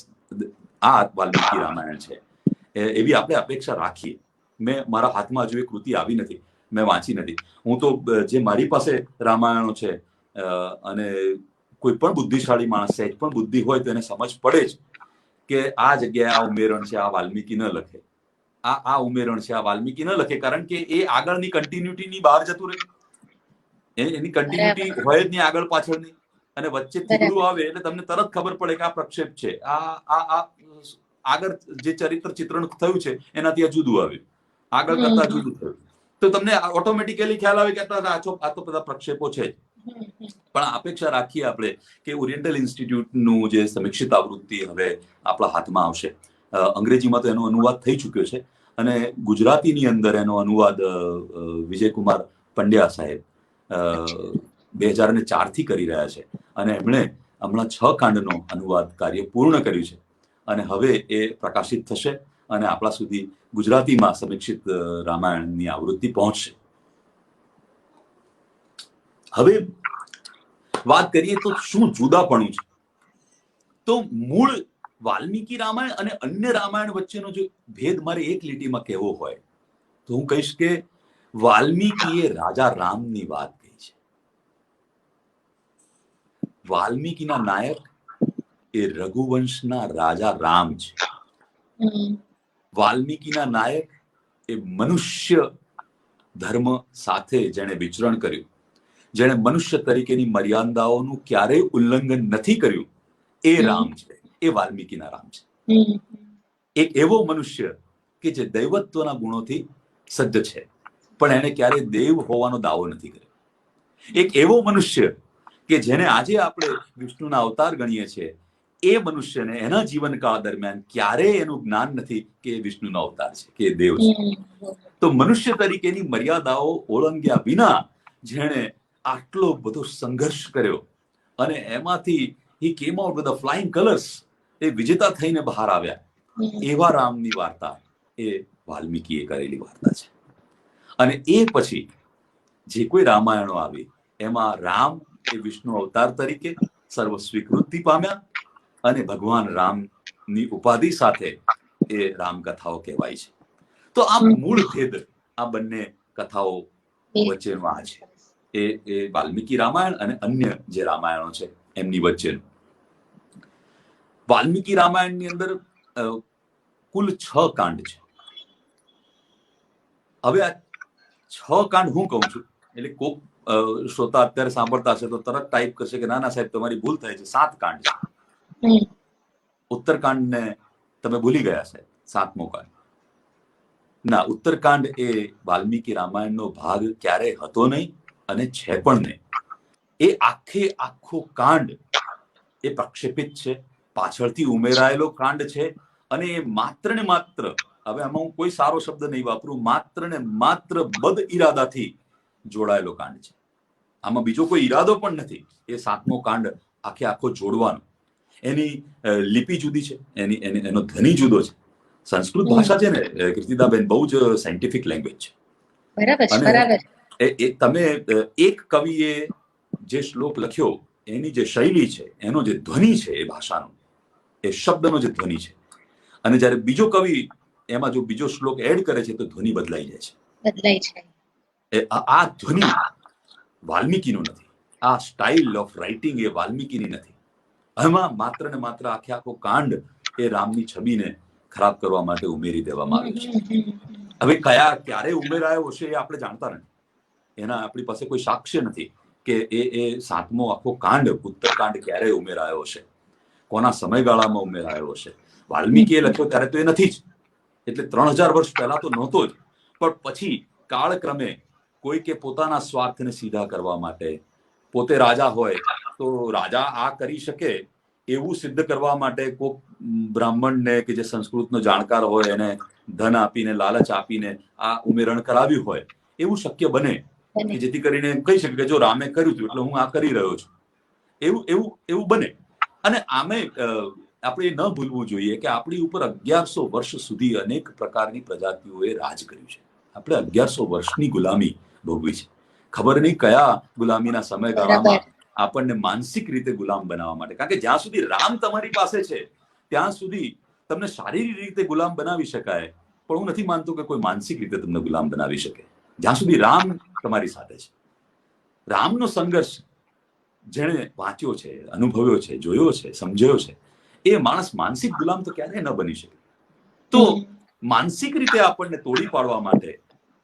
આ વાલ્મીકી રામાયણ છે, એવી આપણે અપેક્ષા રાખીએ. મેં મારા હાથમાં હજુ એ કૃતિ આવી નથી, મેં વાંચી નથી. હું તો જે મારી પાસે રામાયણો છે, અને કોઈ પણ બુદ્ધિશાળી માણસ, સહેજ પણ બુદ્ધિ હોય તો એને સમજ પડે જ કે આ જગ્યાએ આ ઉમેરણ છે, આ વાલ્મીકી ન લખે, આ ઉમેરણ છે, આ વાલ્મીકી ન લખે, કારણ કે એ આગળની કન્ટિન્યુટીની બહાર જતું રહે. એની કન્ટિન્યુટી હોય જ નહીં આગળ પાછળની, અને વચ્ચે થીગડું આવે એટલે તમને તરત ખબર પડે કે આ પ્રક્ષેપ છે, આ આગળ જે ચરિત્ર ચિત્રણ થયું છે એનાથી આ જુદું આવ્યું, આગળ કરતા જુદું થયું. તો તમને ઓટોમેટિકલી ખ્યાલ આવે કે આ તો બધા પ્રક્ષેપો છે જ. પણ અપેક્ષા રાખીએ આપણે કે ઓરિએન્ટલ ઇન્સ્ટિટ્યૂટનું જે સમીક્ષિત આવૃત્તિ હવે આપણા હાથમાં આવશે. અંગ્રેજીમાં તો એનો અનુવાદ થઈ ચૂક્યો છે અને ગુજરાતીની અંદર એનો અનુવાદ વિજયકુમાર પંડ્યા સાહેબ 2004 થી કરી રહ્યા છે અને એમણે હમણાં 6 કાંડનો અનુવાદ કાર્ય પૂર્ણ કર્યું છે અને હવે એ પ્રકાશિત થશે અને આપણા સુધી ગુજરાતીમાં સમીક્ષિત રામાયણની આવૃત્તિ પહોંચશે. હવે વાત કરીએ તો શું જુદાપણું છે, તો મૂળ વાલ્મીકી રામાયણ અને અન્ય રામાયણ વચ્ચેનો જો ભેદ મારે એક લીટીમાં કહેવો હોય તો હું કહીશ કે વાલ્મીકીએ રાજા રામની વાત કહી છે. વાલ્મીકીના નાયક એ રઘુવંશના રાજા રામ છે. વાલ્મીકીના નાયક એ મનુષ્ય ધર્મ સાથે જેણે વિચરણ કર્યું, જેણે મનુષ્ય તરીકેની મર્યાદાઓનું ક્યારેય ઉલ્લંઘન નથી કર્યું, એ રામ છે, એ વાલ્મીકીના રામ છે. એક એવો મનુષ્ય કે જે દૈવત્વના ગુણોથી સજ્જ છે પણ એને ક્યારેય દેવ હોવાનો દાવો નથી કર્યો. એક એવો મનુષ્ય કે જેને આજે આપણે વિષ્ણુના અવતાર ગણીએ છીએ, એ મનુષ્યને એના જીવનકાળ દરમિયાન ક્યારેય એનું જ્ઞાન નથી કે વિષ્ણુનો અવતાર છે, કે દેવ છે. તો મનુષ્ય તરીકેની મર્યાદાઓ ઓળંગ્યા વિના જેણે આટલો બધો સંઘર્ષ કર્યો અને એમાંથી he came out with the flying colors, એ વિજેતા થઈને બહાર આવ્યા, એવા રામની વાર્તા એ વાલ્મીકીએ કરેલી વાર્તા છે. અને એ પછી જે કોઈ રામાયણો આવી એમાં રામ એ વિષ્ણુ અવતાર તરીકે સર્વ સ્વીકૃતિ પામ્યા અને ભગવાન રામની ઉપાધિ સાથે એ રામકથાઓ કહેવાય છે. તો આ મૂળ ભેદ આ બંને કથાઓ વચ્ચેનો આ છે, એ વાલ્મીકી રામાયણ અને અન્ય જે રામાયણો છે એમની વચ્ચેનું. વાલ્મીકી રામાયણની અંદર કુલ 6 કાંડ છે. હવે આ 6 કાંડ હું કહું છું એટલે કોક શ્રોતા અત્યારે સાંભળતા હશે તો તરત ટાઈપ કરશે કે ના સાહેબ તમારી ભૂલ થાય છે, 7 કાંડ છે. ઉત્તરકાંડને તમે ભૂલી ગયા સાહેબ, 7મો કાંડ ના. ઉત્તરકાંડ એ વાલ્મીકી રામાયણનો ભાગ ક્યારેય હતો નહીં અને છે પણ નહીં. એ આખો કાંડ એ પ્રક્ષેપિત છે, પાછળથી ઉમેરાયેલો કાંડ છે અને એ માત્ર ને માત્ર, હવે આમાં હું કોઈ સારો શબ્દ નહીં વાપરું, માત્ર ને માત્ર બદ ઈરાદાથી જોડાયેલો કાંડ છે. આમાં બીજો કોઈ ઈરાદો પણ નથી એ 7મો કાંડ આખો જોડવાનો. એની લિપિ જુદી છે, એનો ધ્વનિ જુદો છે. સંસ્કૃત ભાષા છે ને કીર્તિદાબેન, બહુ જ સાયન્ટિફિક લેંગ્વેજ છે. બરાબર. તમે એક કવિએ જે શ્લોક લખ્યો એની જે શૈલી છે, એનો જે ધ્વનિ છે, એ ભાષાનો, એ શબ્દનો જે ધ્વનિ છે, અને જ્યારે બીજો કવિ એમાં જો બીજો શ્લોક એડ કરે છે તો ધ્વનિ બદલાઈ જાય છે. આ ધ્વનિ વાલ્મીકીનો નથી, આ સ્ટાઇલ ઓફ રાઇટિંગ એ વાલ્મીકીની નથી. એમાં માત્ર ને માત્ર આખો કાંડ એ રામની છબીને ખરાબ કરવા માટે ઉમેરી દેવામાં આવ્યો છે. હવે ક્યારે ઉમેરાયો હશે એ આપણે જાણતા નથી, એના આપણી પાસે કોઈ સાક્ષ્ય નથી કે એ 7મો આખો કાંડ ઉત્તરકાંડ ક્યારે ઉમેરાયો હશે, કોના સમયગાળામાં ઉમેરાયો હશે. વાલ્મીકીએ લખ્યો ત્યારે તો એ નથી જ, એટલે 3000 વર્ષ પહેલા તો નહોતો જ, પણ પછી કાળક્રમે કોઈ કે પોતાના સ્વાર્થને સીધા કરવા માટે, પોતે રાજા હોય તો રાજા આ કરી શકે એવું સિદ્ધ કરવા માટે કોઈક બ્રાહ્મણને કે જે સંસ્કૃતનો જાણકાર હોય એને ધન આપીને, લાલચ આપીને આ ઉમેરણ કરાવ્યું હોય, એવું શક્ય બને કે જેથી કરીને કહી શકે કે જો રામે કર્યું હતું એટલે હું આ કરી રહ્યો છું, એવું બને. અને આમે આપણે ન ભૂલવું જોઈએ કે આપણી ઉપર 1100 વર્ષ સુધી અનેક પ્રકારની પ્રજાતિઓએ રાજ કર્યું છે. આપણે 1100 વર્ષની ગુલામી ભોગવી છે. ખબર નહીં કયા ગુલામીના સમયગાળામાં આપણને માનસિક રીતે ગુલામ બનાવવા માટે, કારણ કે જ્યાં સુધી રામ તમારી પાસે છે ત્યાં સુધી તમને શારીરિક રીતે ગુલામ બનાવી શકાય, પણ હું નથી માનતો કે કોઈ માનસિક રીતે તમને ગુલામ બનાવી શકે. જ્યાં સુધી રામ તમારી સાથે છે, રામનો સંઘર્ષ જેણે વાંચ્યો છે, અનુભવ્યો છે, જોયો છે, સમજ્યો છે, એ માણસ માનસિક ગુલામ તો ક્યારેય ન બની શકે. તો માનસિક રીતે આપણને તોડી પાડવા માટે,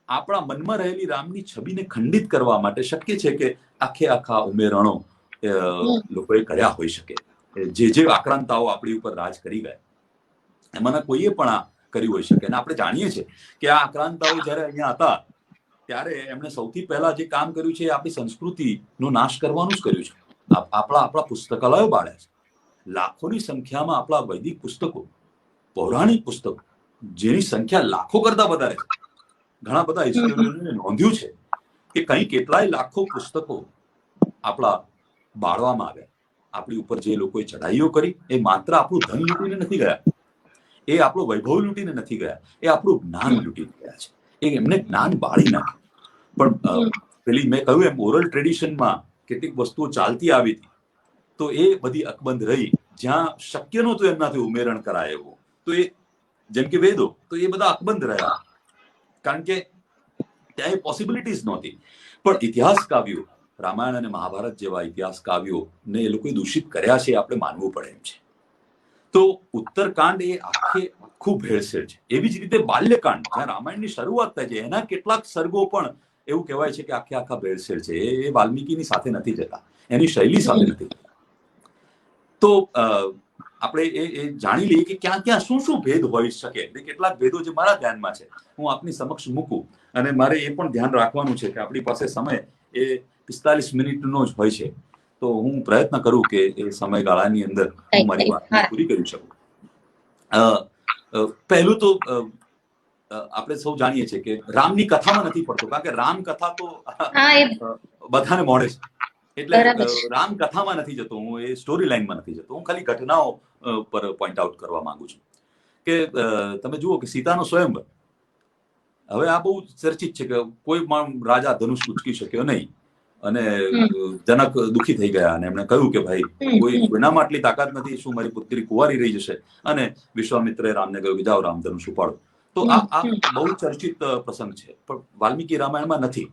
આપણા મનમાં રહેલી રામની છબીને ખંડિત કરવા માટે શક્ય છે કે આખા ઉમેરણો લોકોએ કર્યા હોઈ શકે. જે આક્રાંતાઓ આપણી ઉપર રાજ કરી ગયા એમાંના કોઈએ પણ આ કર્યું હોઈ શકે. અને આપણે જાણીએ છીએ કે આ આક્રાંતાઓ જયારે અહીંયા હતા ત્યારે એમણે સૌથી પહેલા જે કામ કર્યું છે એ આપણી સંસ્કૃતિનો નાશ કરવાનું જ કર્યું છે. આપણા પુસ્તકાલયો બાળ્યા છે. લાખોની સંખ્યામાં આપણા વૈદિક પુસ્તકો, પૌરાણિક પુસ્તકો, જેની સંખ્યા લાખો કરતા વધારે છે. ઘણા બધા હિસ્ટોરિયનોએ નોંધ્યું છે કે કંઈ કેટલાય લાખો પુસ્તકો આપણા બાળવામાં આવ્યા. આપણી ઉપર જે લોકોએ ચઢાઈઓ કરી એ માત્ર આપણું ધન લૂંટીને નથી ગયા, એ આપણો વૈભવ લૂંટીને નથી ગયા, એ આપણું જ્ઞાન લૂંટીને ગયા છે. એ એમને જ્ઞાન બાળી નાખ્યું. પણ પેલી મેં કહ્યું એમ ઓરલ ટ્રેડિશનમાં કેટલીક વસ્તુઓ ચાલતી આવી હતી, તો એ બધી અકબંધ રહી. જ્યાં શક્ય નહોતું એમનાથી ઉમેરણ કરાય એવું, તો એ જેમ કે વેદો, તો એ બધા અકબંધ રહ્યા, કારણ કે ત્યાં એ પોસિબિલિટીઝ નહોતી. પણ ઇતિહાસ કાવ્યો, રામાયણ અને મહાભારત જેવા ઇતિહાસ કાવ્યો ને એ લોકોએ દૂષિત કર્યા છે, આપણે માનવું પડે એમ છે. તો ઉત્તરકાંડ એ આખું ભેળસેળ છે. એવી જ રીતે બાલ્યકાંડ, જ્યાં રામાયણની શરૂઆત થાય છે, એના કેટલાક સર્ગો પણ એવું કહેવાય છે કે આખા ભેળસેળ છે. એ વાલ્મીકીની સાથે નથી જતા, એની શૈલી સાથે નથી. તો આપણે એ જાણી લઈએ કે ક્યાં શું ભેદ હોઈ શકે. કેટલાક ભેદો જે મારા ધ્યાનમાં છે હું આપની સમક્ષ મૂકું. અને મારે એ પણ ધ્યાન રાખવાનું છે કે આપણી પાસે સમય એ 45 મિનિટનો જ હોય છે, તો હું પ્રયત્ન કરું કે એ સમયગાળાની અંદર હું મારી વાત પૂરી કરી શકું. પહેલું તો આપણે સૌ જાણીએ છીએ કે રામની કથામાં નથી પડતો, કારણ કે રામ કથા તો બધાને મળે છે, એટલે રામ કથામાં નથી જતો, હું એ સ્ટોરી લાઈનમાં નથી જતો. હું ખાલી ઘટનાઓ પર પોઈન્ટ આઉટ કરવા માંગુ છું કે તમે જુઓ કે સીતાનો સ્વયંવર, હવે આ બહુ ચર્ચિત છે કે કોઈ રાજા ધનુષ ઉચકી શક્યો નહીં અને જનક દુઃખી થઈ ગયા અને એમણે કહ્યું કે ભાઈ કોઈનામાં આટલી તાકાત નથી, શું મારી પુત્રી કુંવારી રહી જશે? અને વિશ્વામિત્રએ રામને કહ્યું કે જાઓ રામ ધનુષ ઉપાડો. તો આ બહુ ચર્ચિત પ્રસંગ છે, પણ વાલ્મીકી રામાયણમાં નથી.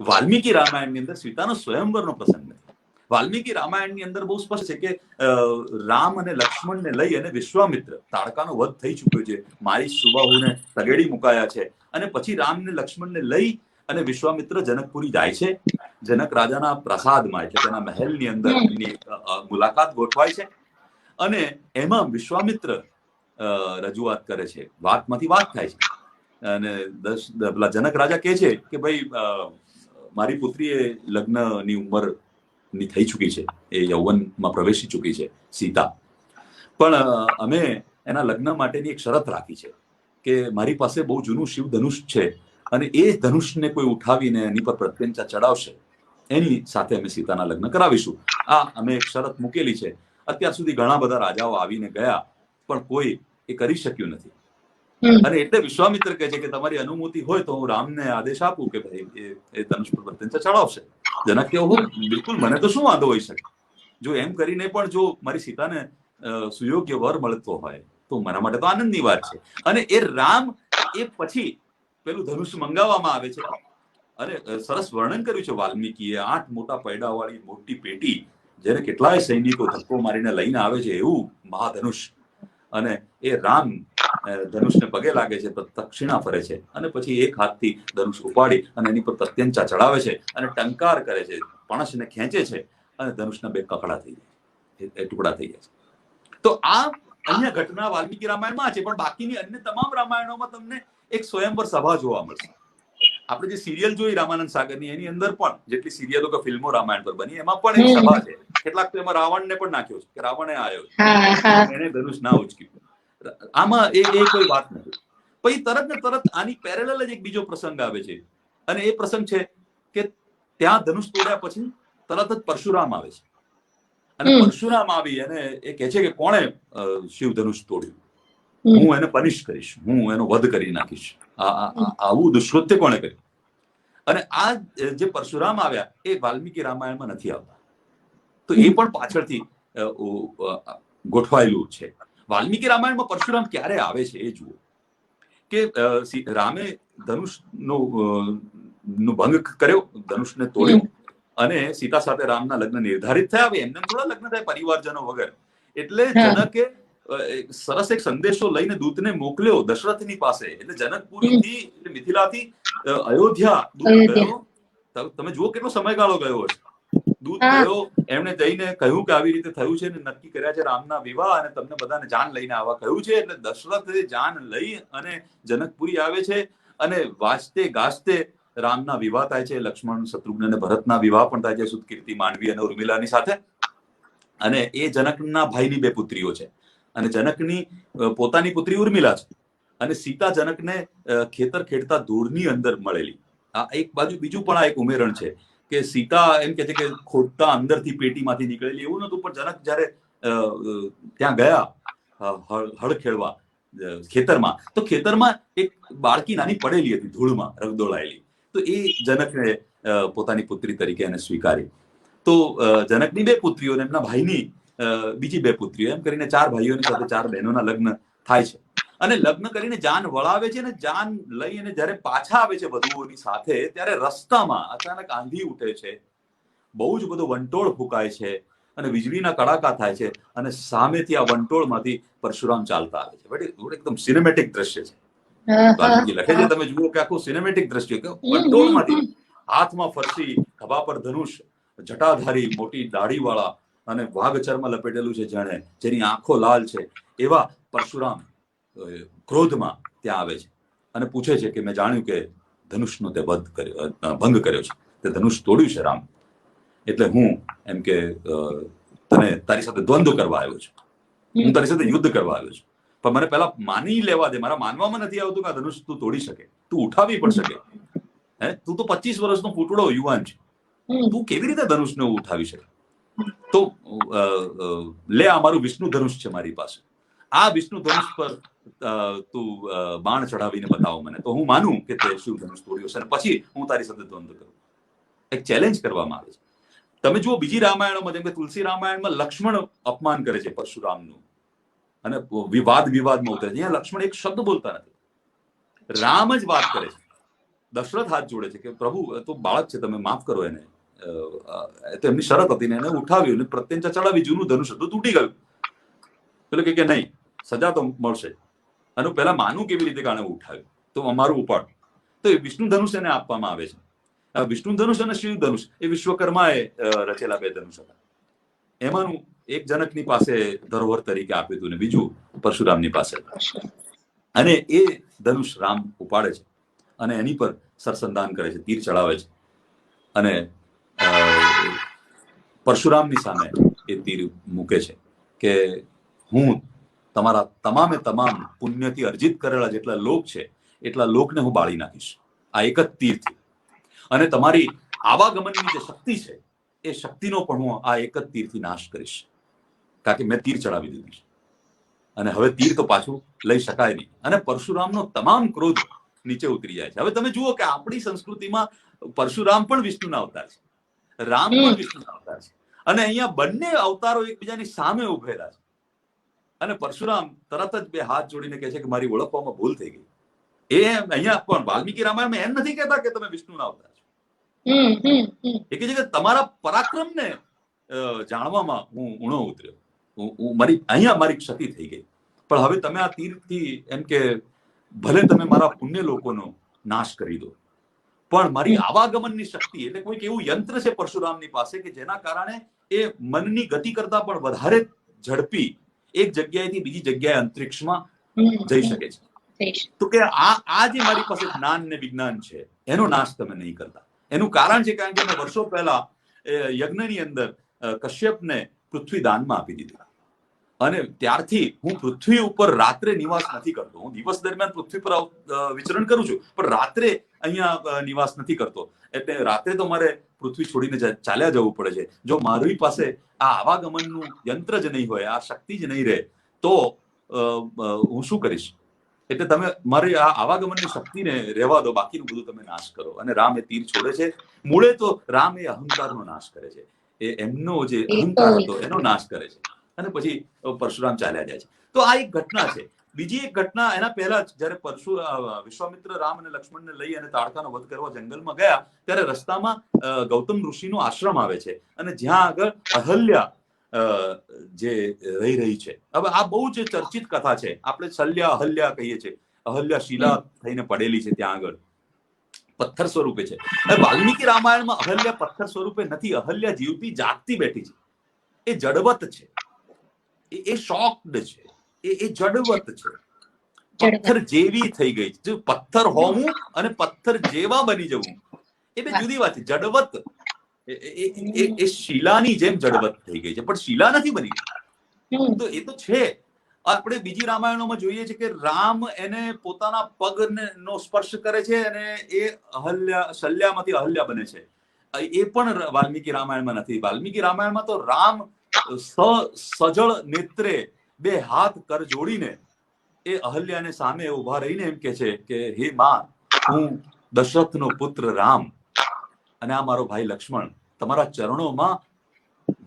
વાલ્મીકી રામાયણની અંદર સીતાનો સ્વયંવરનો પ્રસંગ નથી. વાલ્મીકી રામાયણની અંદર બહુ સ્પષ્ટ છે કે રામ અને લક્ષ્મણને લઈ અને વિશ્વામિત્ર, તાડકાનો વધ થઈ ચુક્યો છે, મારી સુબાહુને તગેડી મુકાયા છે, અને પછી રામને લક્ષ્મણને લઈ અને વિશ્વામિત્ર જનકપુરી જાય છે. જનક રાજાના પ્રસાદમાં, એટલે તેના મહેલની અંદર એમની મુલાકાત ગોઠવાય છે, અને એમાં વિશ્વામિત્ર રજૂઆત કરે છે, વાતમાંથી વાત થાય છે, અને જનક રાજા કહે છે કે ભાઈ મારી પુત્રી એ લગ્નની ઉંમરની થઈ ચૂકી છે, એ યૌવનમાં પ્રવેશી ચૂકી છે સીતા, પણ અમે એના લગ્ન માટેની એક શરત રાખી છે કે મારી પાસે બહુ જૂનું શિવ ધનુષ છે, અને એ ધનુષને કોઈ ઉઠાવીને એની પર પ્રત્યંચા ચડાવશે એની સાથે અમે સીતાના લગ્ન કરાવીશું. આ અમે એક શરત મૂકેલી છે. અત્યાર સુધી ઘણા બધા રાજાઓ આવીને ગયા, પણ કોઈ એ કરી શક્યું નથી. અને એટલે વિશ્વામિત્ર કહે છે કે તમારી અનુમતિ હોય તો હું રામને આદેશ આપું કે ભાઈ એ ધનુષ પર પ્રત્યંચા ચડાવશે. જનક કે બિલકુલ, મને તો શું વાંધો હોઈ શકે? જો એમ કરીને પણ જો મારી સીતાને સુયોગ્ય વર મળતો હોય તો મારા માટે તો આનંદની વાત છે. અને એ રામ એ પછી પેલું ધનુષ મંગાવવામાં આવે છે, અને સરસ વર્ણન કર્યું છે વાલ્મીકીએ. 8 મોટા પૈડાવાળી મોટી પેટી જેને કેટલાય સૈનિકો ધક્કો મારીને લઈને આવે છે એવું મહાધનુષ, અને એ રામ ધનુષને પગે લાગે છે તો દક્ષિણા ફરે છે અને પછી એક હાથથી ધનુષ ઉપાડી અને એની પર પ્રત્યંચા ચડાવે છે અને ટંકાર કરે છે, પણસને ખેંચે છે અને ધનુષના બે કકડા થઈ જાય છે, ટુકડા થઈ જાય છે. તો આ અહીંયા ઘટના વાલ્મીકી રામાયણમાં છે, પણ બાકીની અન્ય તમામ રામાયણોમાં તમને એક સ્વયંવર સભા જોવા મળશે. આપણે જે સિરિયલ જોઈ રામાનંદ સાગરની, એની અંદર પણ જેટલી સિરિયલો કે ફિલ્મો રામાયણ પર બની એમાં પણ એક સભા છે. કેટલાક તો એમાં રાવણને પણ નાખ્યો છે કે રાવણે આવ્યો એને ધનુષ ના ઉચક્યું. આમાં એ કોઈ વાત નથી. પછી તરત ને તરત આની પેરેલલ જ એક બીજો પ્રસંગ આવે છે, અને એ પ્રસંગ છે કે ત્યાં ધનુષ તોડ્યા પછી તરત જ પરશુરામ આવે છે, અને પરશુરામ આવી અને એ કહે છે કે કોણે શિવ ધનુષ તોડ્યું, હું એને પનિશ કરીશ, હું એનો વધ કરી નાખીશ, આવું દુષ્કૃત્ય કોણે કર્યું. અને આ જે પરશુરામ આવ્યા એ વાલ્મીકી રામાયણમાં નથી આવતા, તો એ પણ પાછળથી ગોઠવાયેલું છે. વાલ્મીકી રામાયણમાં પરશુરામ ક્યારે આવે છે એ જુઓ કે રામે ધનુષનો ભંગ કર્યો, ધનુષને તોડ્યું, અને સીતા સાથે રામના લગ્ન નિર્ધારિત થયા. એમને થોડા લગ્ન થાય પરિવારજનો વગર. એટલે જનકે સરસ એક સંદેશો લઈને દૂતને મોકલ્યો દશરથની પાસે. એટલે જનકપુરીથી મિથિલાથી અયોધ્યા દૂત ગયો. તમે જુઓ કેટલો સમયગાળો ગયો હશે. દૂત ગયો, એમણે જઈને કહ્યું કે આવી રીતે થયું છે ને નક્કી કર્યા છે રામના વિવાહ, અને તમને બધાને જાન લઈને આવવા કહ્યું છે. એટલે દશરથે જાન લઈ અને જનકપુરી આવે છે, અને વાજતે ગાજતે રામના વિવાહ થાય છે. લક્ષ્મણ, શત્રુઘ્ન અને ભરતના વિવાહ પણ થાય છે, સુતકીર્તિ, માંડવી અને ઉર્મિલાની સાથે. અને એ જનકના ભાઈની બે પુત્રીઓ છે, અને જનકની પોતાની પુત્રી ઉર્મિલા છે, અને સીતા જનકને ખેતર ખેડતા ધૂળની અંદર મળેલી. આ એક બાજુ બીજું પણ આ એક ઉમેરણ છે કે સીતા એમ કે છે કે ખોદતા અંદરથી પેટીમાંથી નીકળેલી. એવું નતું, પણ જનક જયારે ત્યાં ગયા હળ ખેડવા ખેતરમાં, તો ખેતરમાં એક બાળકી નાની પડેલી હતી ધૂળમાં રગદોળાયેલી. તો એ જનકને પોતાની પુત્રી તરીકે એને સ્વીકારી. તો જનકની બે પુત્રીઓ અને એમના ભાઈની બીજી બે પુત્રીઓ, એમ કરીને 4 ભાઈઓની સાથે 4 બહેનોના લગ્ન થાય છે. અને લગ્ન કરીને જાન વળાવે છે, અને જાન લઈ અને જયારે પાછા આવે છે વધુઓની સાથે, ત્યારે રસ્તામાં અચાનક આંધી ઉઠે છે, બહુ જ બધો વંટોળ ફૂંકાય છે, અને વીજળીના કડાકા થાય છે, અને સામેથી આ વંટોળમાંથી પરશુરામ ચાલતા આવે છે. એકદમ સિનેમેટિક દ્રશ્ય છે. વાલ્મીકી લખે છે, તમે જુઓ કે આખું સિનેમેટિક દ્રશ્ય, કે વંટોળમાંથી હાથમાં ફરસી, ખભા પર ધનુષ, જટાધારી, મોટી દાઢી વાળા, અને વાઘ ચર્મ લપેટેલું છે જાણે, જેની આંખો લાલ છે, એવા પરશુરામ ક્રોધમાં ત્યાં આવે છે અને પૂછે છે કે મેં જાણ્યું કે ધનુષનો તે ભંગ કર્યો છે, તે ધનુષ તોડ્યું છે રામ, એટલે હું એમ કે તારી સાથે દ્વંદ્વ કરવા આવ્યો છું, હું તારી સાથે યુદ્ધ કરવા આવ્યો છું. પણ મને પહેલા માની લેવા દે. મારા માનવામાં નથી આવતું કે આ ધનુષ તું તોડી શકે, તું ઉઠાવી પણ શકે. તું તો 25 વર્ષનો ફૂટડો યુવાન છે, તું કેવી રીતે ધનુષને ઉઠાવી શકે? તો લે, આ મારું વિષ્ણુ ધનુષ છે મારી પાસે, આ વિષ્ણુ ધનુષ પર તું બાણ ચઢાવીને બતાવો મને, તો હું માનું કે તે શિવ ધનુષ તોડ્યો છે, અને પછી હું તારી સાથે દ્વંદ્વ કરું. એક ચેલેન્જ કરવામાં આવે છે. તમે જુઓ બીજી રામાયણોમાં, જેમ કે તુલસી રામાયણમાં લક્ષ્મણ અપમાન કરે છે પરશુરામનું, અને વિવાદમાં ઉતરે છે. અહીંયા લક્ષ્મણ એક શબ્દ બોલતા નથી, રામ જ વાત કરે છે. દશરથ હાથ જોડે છે કે પ્રભુ, તો બાળક છે, તમે માફ કરો એને. તો એમની શરત હતી ને એને ઉઠાવ્યું, પ્રત્યંચા ચડાવી, જૂનું ધનુષ હતું, તૂટી ગયું. પેલો કે નહીં, સજા તો મળશે. અને પહેલા માનું કેવી રીતે કારણે ઉઠાવ્યું, તો અમારું ઉપાડ. તો એ વિષ્ણુ ધનુષ એને આપવામાં આવે છે. વિષ્ણુ ધનુષ અને શિવ ધનુષ એ વિશ્વકર્માએ રચેલા 2 ધનુષ હતા. એમાંનું એક જનકની પાસે ધરોહર તરીકે આપ્યું હતું, ને બીજું પરશુરામની પાસે. અને એ ધનુષ રામ ઉપાડે છે, અને એની પર સરસંધાન કરે છે, તીર ચડાવે છે, અને પરશુરામની સામે એ તીર મૂકે છે કે હું તમારા તમામ પુણ્યથી અર્જિત કરેલા જેટલા લોક છે એટલા લોકને હું બાળી નાખીશ આ એક જ તીરથી. અને તમારી આવાગમનની જે શક્તિ છે એ શક્તિનો પણ હું આ એક જ તીરથી નાશ કરીશ, કારણ કે મેં તીર ચડાવી દીધું છે, અને હવે તીર તો પાછું લઈ શકાય નહીં. અને પરશુરામનો તમામ ક્રોધ નીચે ઉતરી જાય છે. હવે તમે જુઓ કે આપણી સંસ્કૃતિમાં પરશુરામ પણ વિષ્ણુના અવતાર છે, રામ પણ વિષ્ણુના અવતાર છે, અને અહીંયા બંને અવતારો એકબીજાની સામે ઉભેલા છે. અને પરશુરામ તરત જ 2 હાથ જોડીને કહે છે કે મારી ઓળખવામાં ભૂલ થઈ ગઈ. એ અહીંયા પણ વાલ્મીકી રામાયણમાં એમ નથી કહેતા કે તમે વિષ્ણુના અવતાર છો. એ કહે છે કે તમારા પરાક્રમને જાણવામાં હું ઊણો ઉતર્યો, અહીંયા મારી ક્ષતિ થઈ ગઈ, પણ હવે તમે આ તીરથી એમ કે ભલે તમે મારા પુણ્ય લોકોનો નાશ કરી દો, પણ મારી આવાગમનની શક્તિ, એટલે કોઈક એવું યંત્ર છે પરશુરામની પાસે કે જેના કારણે એ મનની ગતિ કરતા પણ વધારે ઝડપી એક જગ્યાએથી બીજી જગ્યાએ અંતરિક્ષમાં જઈ શકે છે. તો કે આ જે મારી પાસે જ્ઞાન ને વિજ્ઞાન છે એનો નાશ તમે નહીં કરતા. એનું કારણ છે કારણ કે મેં વર્ષો પહેલા યજ્ઞની અંદર કશ્યપને પૃથ્વી દાનમાં આપી દીધી, અને ત્યારથી હું પૃથ્વી ઉપર રાત્રે નિવાસ નથી કરતો. હું દિવસ દરમિયાન પૃથ્વી પર વિચરણ કરું છું, પણ રાત્રે અહીંયા નિવાસ નથી કરતો. એટલે રાત્રે તો મારે પૃથ્વી છોડીને ચાલ્યા જવું પડે છે. જો મારી પાસે આ આવાગમનનું યંત્ર જ નહીં હોય, આ શક્તિ જ નહીં રહે, તો હું શું કરીશ? એટલે તમે મારી આ આવાગમનની શક્તિને રહેવા દો, બાકીનું બધું તમે નાશ કરો. અને રામ એ તીર છોડે છે. મૂળે તો રામ એ અહંકારનો નાશ કરે છે, એ એમનો જે અહંકાર હતો એનો નાશ કરે છે, અને પછી પરશુરામ ચાલ્યા જાય છે. તો આ એક ઘટના છે. બીજી એક ઘટના એના પહેલા જયારે વિશ્વામિત્ર રામ અને લક્ષ્મણને લઈ અને તાડકાનો વધ કરવા જંગલમાં ગયા, ત્યારે રસ્તામાં ગૌતમ ઋષિનો આશ્રમ આવે છે, અને જ્યાં આગળ અહલ્યા જે રહી છે. હવે આ બહુ જ ચર્ચિત કથા છે. આપણે શલ્યા અહલ્યા કહીએ છીએ. અહલ્યા શિલા થઈને પડેલી છે ત્યાં આગળ, પથ્થર સ્વરૂપે છે. વાલ્મીકી રામાયણમાં અહલ્યા પથ્થર સ્વરૂપે નથી. અહલ્યા જીવતી જાગતી બેઠી છે. એ જડવત છે, એ શોક્ડ છે, એ જડવત છે, પથ્થર જેવી થઈ ગઈ છે. પથ્થર હોવું અને પથ્થર જેવા બની જવું એ બે જુદી વાત છે. જડવત એ શિલાની જેમ જડવત થઈ ગઈ છે, પણ શિલા નથી બની. તો એ તો છે. આપણે બીજી રામાયણોમાં જોઈએ છે કે રામ એને પોતાના પગનો સ્પર્શ કરે છે અને એ શલ્યામાંથી અહલ્યા બને છે. એ પણ વાલ્મીકી રામાયણમાં નથી. વાલ્મીકી રામાયણમાં તો રામ સજળ નેત્રે બે હાથ કર જોડીને એ અહલ્યાને સામે ઉભા રહીને એમ કે છે કે હે માં, હું દશરથનો પુત્ર રામ અને આ મારો ભાઈ લક્ષ્મણ તમારા ચરણોમાં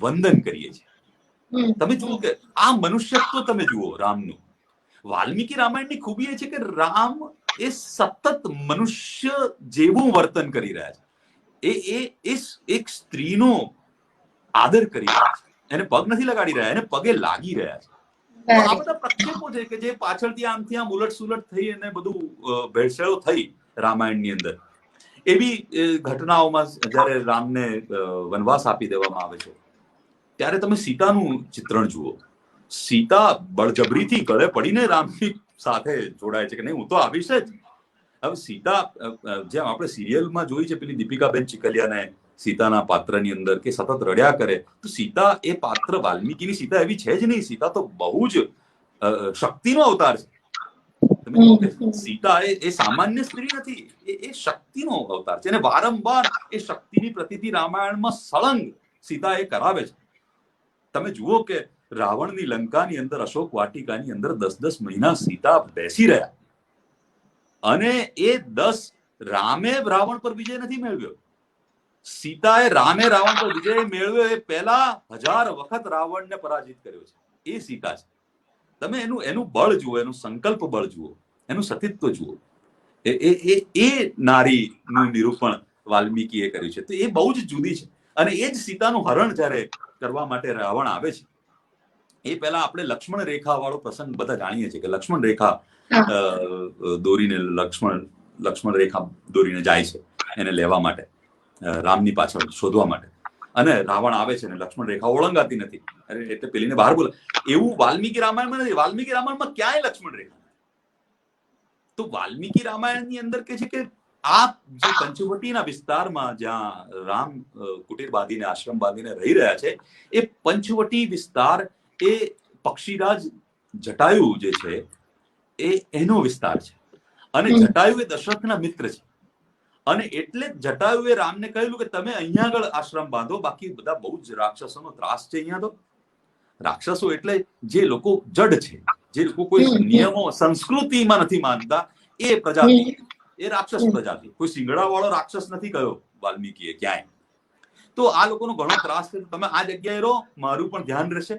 વંદન કરીએ છીએ. તમે જુઓ કે આ મનુષ્યત્વ તમે જુઓ રામનું. વાલ્મીકી રામાયણની ખૂબી એ છે કે રામ એ સતત મનુષ્ય જેવું વર્તન કરી રહ્યા છે. એ એક સ્ત્રીનો આદર કરી રહ્યા છે. એને પગ નથી લગાડી રહ્યા, એને પગે લાગી રહ્યા છે. આ બધા પ્રક્ષેપો છે કે જે પાછળથી આમથી આમ ઉલટ સુલટ થઈ અને બધું ભેળસેળો થઈ રામાયણની અંદર. એવી ઘટનાઓમાં જયારે રામને વનવાસ આપી દેવામાં આવે છે, ત્યારે તમે સીતાનું ચિત્રણ જુઓ. સીતા બળજબરીથી ગળે પડીને રામની સાથે જોડાય છે કે નહીં, હું તો આવીશ જ. હવે સીતા, જેમ આપણે સિરિયલમાં જોઈ છે પેલી દીપિકાબેન ચિકલિયાને સીતાના પાત્રની અંદર કે સતત રડ્યા કરે, તો સીતા એ પાત્ર વાલ્મીકીની સીતા એવી છે જ નહીં. સીતા તો બહુ જ શક્તિનો અવતાર છે. સીતા એ સામાન્ય સ્ત્રી નથી, એ શક્તિનો અવતાર છે. અને વારંવાર એ શક્તિની પ્રતીતિ રામાયણમાં સળંગ સીતા એ કરાવે છે. તમે જુઓ કે રાવણની લંકાની અંદર અશોક વાટિકાની અંદર 10-10 મહિના સીતા બેસી રહ્યા, અને એ 10 રામે રાવણ પર વિજય નથી મેળવ્યો. સીતાએ રામે રાવણ પર વિજય મેળવ્યો એ પહેલા 1000 વખત રાવણને પરાજિત કર્યો છે. એ સીતા છે. તમે એનું બળ જુઓ, એનું સંકલ્પ બળ જુઓ, એનું સતીત્વ જુઓ. એ નારીનું નિરૂપણ વાલ્મીકીએ કર્યું છે. તો એ બહુ જ જુદી છે. અને એ જ સીતાનું હરણ જયારે કરવા માટે રાવણ આવે છે, એ પહેલા આપણે લક્ષ્મણ રેખા વાળો પ્રસંગ બધા જાણીએ છીએ કે લક્ષ્મણ રેખા દોરીને લક્ષ્મણ રેખા દોરીને જાય છે એને લેવા માટે, રામની પાછળ શોધવા માટે. અને રાવણ આવે છે ને લક્ષ્મણ રેખા ઓળંગાતી નથી, એટલે પેલીને બહાર બોલે. એવું વાલ્મીકી રામાયણમાં નથી. વાલ્મીકી રામાયણમાં ક્યાંય લક્ષ્મણ રેખા. તો વાલ્મીકી રામાયણની અંદર કે છે કે આ જે પંચવટીના વિસ્તારમાં જ્યાં રામ કુટીર બાંધીને આશ્રમ બાંધીને રહી રહ્યા છે, એ પંચવટી વિસ્તાર એ પક્ષીરાજ જટાયુ જે છે એનો વિસ્તાર છે. અને જટાયુ એ દશરથના મિત્ર છે. અને એટલે જટાયુએ રામને કહેલું કે તમે અહીંયા આગળ આશ્રમ બાંધો, બાકી બધા બહુ જ રાક્ષસોનો ત્રાસ છે અહીંયા. તો રાક્ષસો એટલે જે લોકો જડ છે, જે લોકો કોઈ નિયમો સંસ્કૃતિમાં નથી માનતા, એ પ્રજાતિ, એ રાક્ષસ પ્રજાતિ. કોઈ સિંગડા વાળો રાક્ષસ નથી કહ્યો વાલ્મીકીએ ક્યાંય. તો આ લોકોનો ઘણો ત્રાસ છે. તમે આ જગ્યાએ રહો, મારું પણ ધ્યાન રહેશે,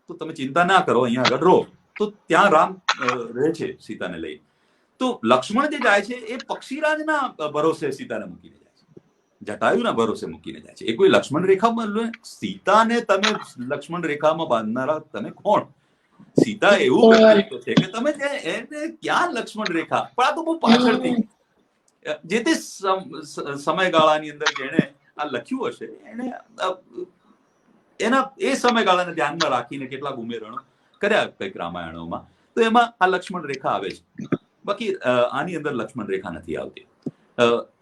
તો તમે ચિંતા ના કરો, અહીંયા આગળ રહો. તો ત્યાં રામ રહે છે સીતાને લઈ. તો લક્ષ્મણ જે જાય છે એ પક્ષીરાજના ભરોસે સીતાને મૂકીને જાય છે. જટાયુના ભરોસે મૂકીને જાય છે. એ કોઈ લક્ષ્મણ રેખામાં સીતાને તમે લક્ષ્મણ રેખામાં બાંધનારા તમે કોણ? સીતા એવું વ્યક્તિત્વ છે કે તમે એને ક્યાં લક્ષ્મણ રેખા, પણ આ તો બહુ પાછળથી જે તે સમયગાળાની અંદર જેને આ લખ્યું હશે એને એના એ સમયગાળાને ધ્યાનમાં રાખીને કેટલાક ઉમેરણો કર્યા કંઈક રામાયણોમાં, તો એમાં આ લક્ષ્મણ રેખા આવે છે. બાકી આની અંદર લક્ષ્મણ રેખા નથી આવતી.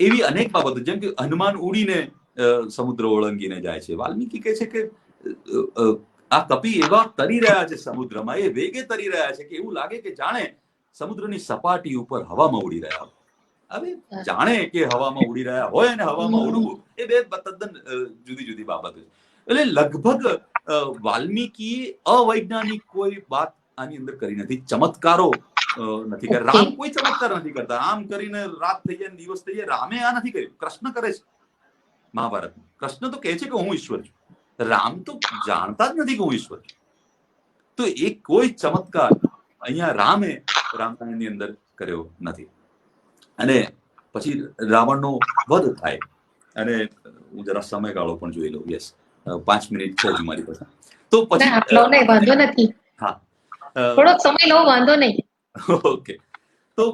એવી અનેક બાબતો, જેમ કે હનુમાન ઉડીને સમુદ્ર ઓળંગીને જાય છે. વાલ્મીકી કહે છે કે આ કપી એવા તરી રહ્યા છે સમુદ્રમાં, એ વેગે તરી રહ્યા છે કે એવું લાગે કે જાણે સમુદ્રની સપાટી ઉપર હવામાં ઉડી રહ્યા હોય. હવે જાણે કે હવામાં ઉડી રહ્યા હોય અને હવામાં ઉડવું એ બે તદ્દન જુદી જુદી બાબતો છે. એટલે લગભગ વાલ્મીકી અવૈજ્ઞાનિક કોઈ વાત આની અંદર કરી નથી, ચમત્કારો નથી કર્યા. રામ કોઈ ચમત્કાર નથી કરતા. આમ કરીને રાત થઈ જાય દિવસ થઈ જાય, રામે આ નથી કર્યું. કૃષ્ણ કરે છે મહાભારતમાં. કૃષ્ણ તો કહે છે કે હું ઈશ્વર છું. રામ તો જાણતા જ નથી કે હું ઈશ્વર છું. તો એ કોઈ ચમત્કાર અહીંયા રામે રામાયણની અંદર કર્યો નથી. અને પછી રાવણનો વધ થાય, અને હું જરા સમયગાળો પણ જોઈ લઉં. યસ, 5 મિનિટ છે જ મારી પાસે. તો પછી વાંધો નથી, હા, થોડોક સમય લો, વાંધો નહીં. ઓકે. તો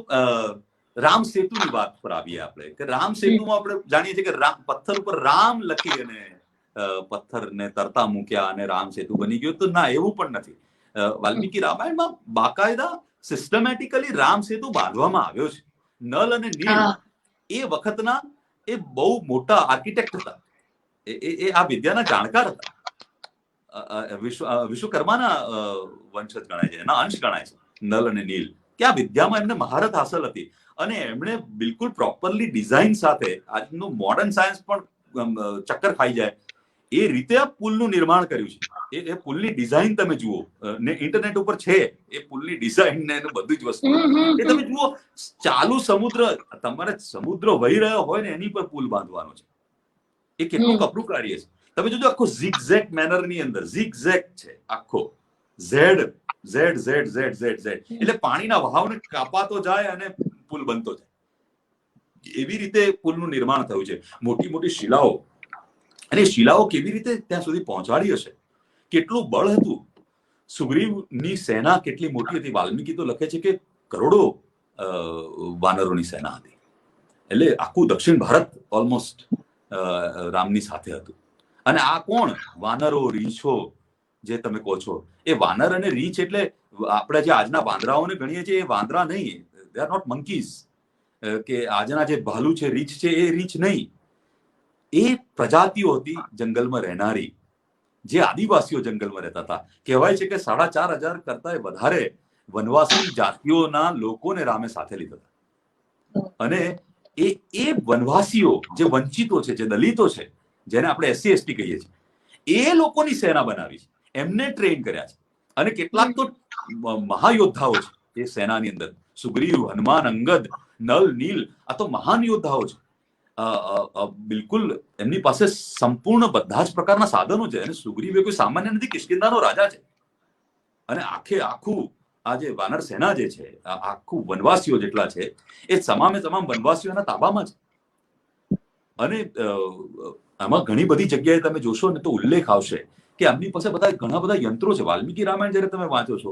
રામ સેતુની વાત પર આવીએ આપણે, કે રામ સેતુમાં આપણે જાણીએ છીએ કે પથ્થર ઉપર રામ લખી અને પથ્થરને તરતા મૂક્યા અને રામ સેતુ બની ગયો. તો ના, એવું પણ નથી. વાલ્મીકી રામાયણમાં બાકાયદા સિસ્ટમેટિકલી રામ સેતુ બાંધવામાં આવ્યો છે. નલ અને નીલ એ વખતના એ બહુ મોટા આર્કિટેક્ટ હતા. એ આ વિદ્યાના જાણકાર હતા. વિશ્વકર્માના વંશજ ગણાય છે, એના અંશ ગણાય છે નલ અને નીલ. કે આ વિદ્યામાં એમને મહારત હાંસલ હતી, અને એમણે બિલકુલ પ્રોપરલી ડિઝાઇન સાથે, આજનું મોડર્ન સાયન્સ પણ ચક્કર ખાઈ જાય એ રીતે આ પુલનું નિર્માણ કર્યું છે. એ પુલની ડિઝાઇન તમે જુઓ, ને ઇન્ટરનેટ ઉપર છે એ પુલની ડિઝાઇન ને એનું બધું જ વસ્તુ એ તમે જુઓ. ચાલુ સમુદ્ર, તમારે સમુદ્ર વહી રહ્યો હોય ને એની પર પુલ બાંધવાનો છે. એ કેટલું કપરું કાર્ય છે. તમે જોજો, આખો ઝિગઝેગ મેનર ની અંદર ઝિગઝેગ છે આખો. Z Z Z Z Z Z એટલે પાણીના વહાવને કાપાતો જાય અને પુલ બનતો જાય. એવી રીતે પુલનું નિર્માણ થયું છે. મોટી મોટી શિલાઓ, અને શિલાઓ કેવી રીતે ત્યાં સુધી પહોંચાડી હશે, કેટલું બળ હતું. સુગ્રીવની સેના કેટલી મોટી હતી. વાલ્મીકી તો લખે છે કે કરોડો વાનરોની સેના હતી. એટલે આખું દક્ષિણ ભારત ઓલમોસ્ટ રામની સાથે હતું. અને આ કોણ? વાનરો, રીંછો જે તમે કહો છો, એ વાનર અને રીંછ એટલે આપણે જે આજના વાંદરાઓને ગણીએ છીએ એ વાંદરા નહીં. They are not monkeys. કે આજના જે ભાલુ છે, રીંછ છે, એ રીંછ નહીં. એ પ્રજાતિઓ હતી જંગલમાં રહેનારી, જે આદિવાસીઓ જંગલમાં રહેતા હતા. કહેવાય છે કે 4,500 કરતા વધારે વનવાસી જાતિઓના લોકોને રામે સાથે લીધા હતા. અને એ વનવાસીઓ જે વંચિતો છે, જે દલિતો છે, જેને આપણે SC/ST કહીએ છીએ, એ લોકોની સેના બનાવી છે, એમને ટ્રેન કર્યા છે. અને કેટલાક તો મહાયોદ્ધાઓ છે એ સેનાની અંદર. સુગ્રીવ, હનુમાન, અંગદ, નલ, નીલ, આ તો મહાન યોદ્ધાઓ છે. બિલકુલ એમની પાસે સંપૂર્ણ બધા જ પ્રકારના સાધનો છે. અને સુગ્રીવ એ કોઈ સામાન્ય નથી, કિષ્કિંધાનો રાજા છે. અને આખું આ જે વાનર સેના જે છે, આખું વનવાસીઓ જેટલા છે, એ તમામે તમામ વનવાસીઓના તાબામાં છે. અને આમાં ઘણી બધી જગ્યાએ તમે જોશો ને તો ઉલ્લેખ આવશે કે એમની પાસે ઘણા બધા યંત્રો છે. વાલ્મીકી રામાયણ જયારે તમે વાંચો છો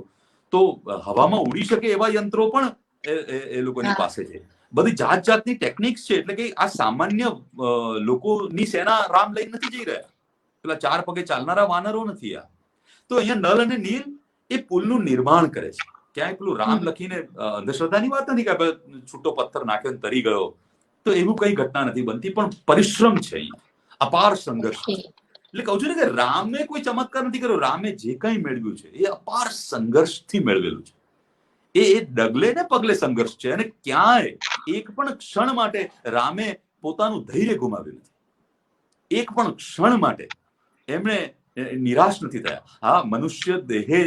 તો હવામાં ઉડી શકે એવા યંત્રો પણ એ લોકોની પાસે છે. બધી જાત જાતની ટેકનિક્સ છે. એટલે કે આ સામાન્ય લોકોની સેના રામ લઈને નથી જઈ રહ્યા. પેલા 4 પગે ચાલનારા વાનરો નથી આ. તો અહીંયા નલ અને નીલ એ પુલનું નિર્માણ કરે છે. ક્યાંય પેલું રામ લખીને અંધશ્રદ્ધાની વાત નથી કે છૂટો પથ્થર નાખ્યો તરી ગયો, તો એવું કઈ ઘટના નથી બનતી. પણ પરિશ્રમ છે, અહીંયા અપાર સંઘર્ષ. એટલે કહું છું ને કે રામે કોઈ ચમત્કાર નથી કર્યો. રામે જે કંઈ મેળવ્યું છે એ અપાર સંઘર્ષથી મેળવેલું છે. એ ડગલે ને પગલે સંઘર્ષ છે. અને ક્યાંય એક પણ ક્ષણ માટે રામે પોતાનું ધૈર્ય ગુમાવ્યું નથી. એક પણ ક્ષણ માટે એમણે નિરાશ નથી થયા. હા, મનુષ્ય દેહે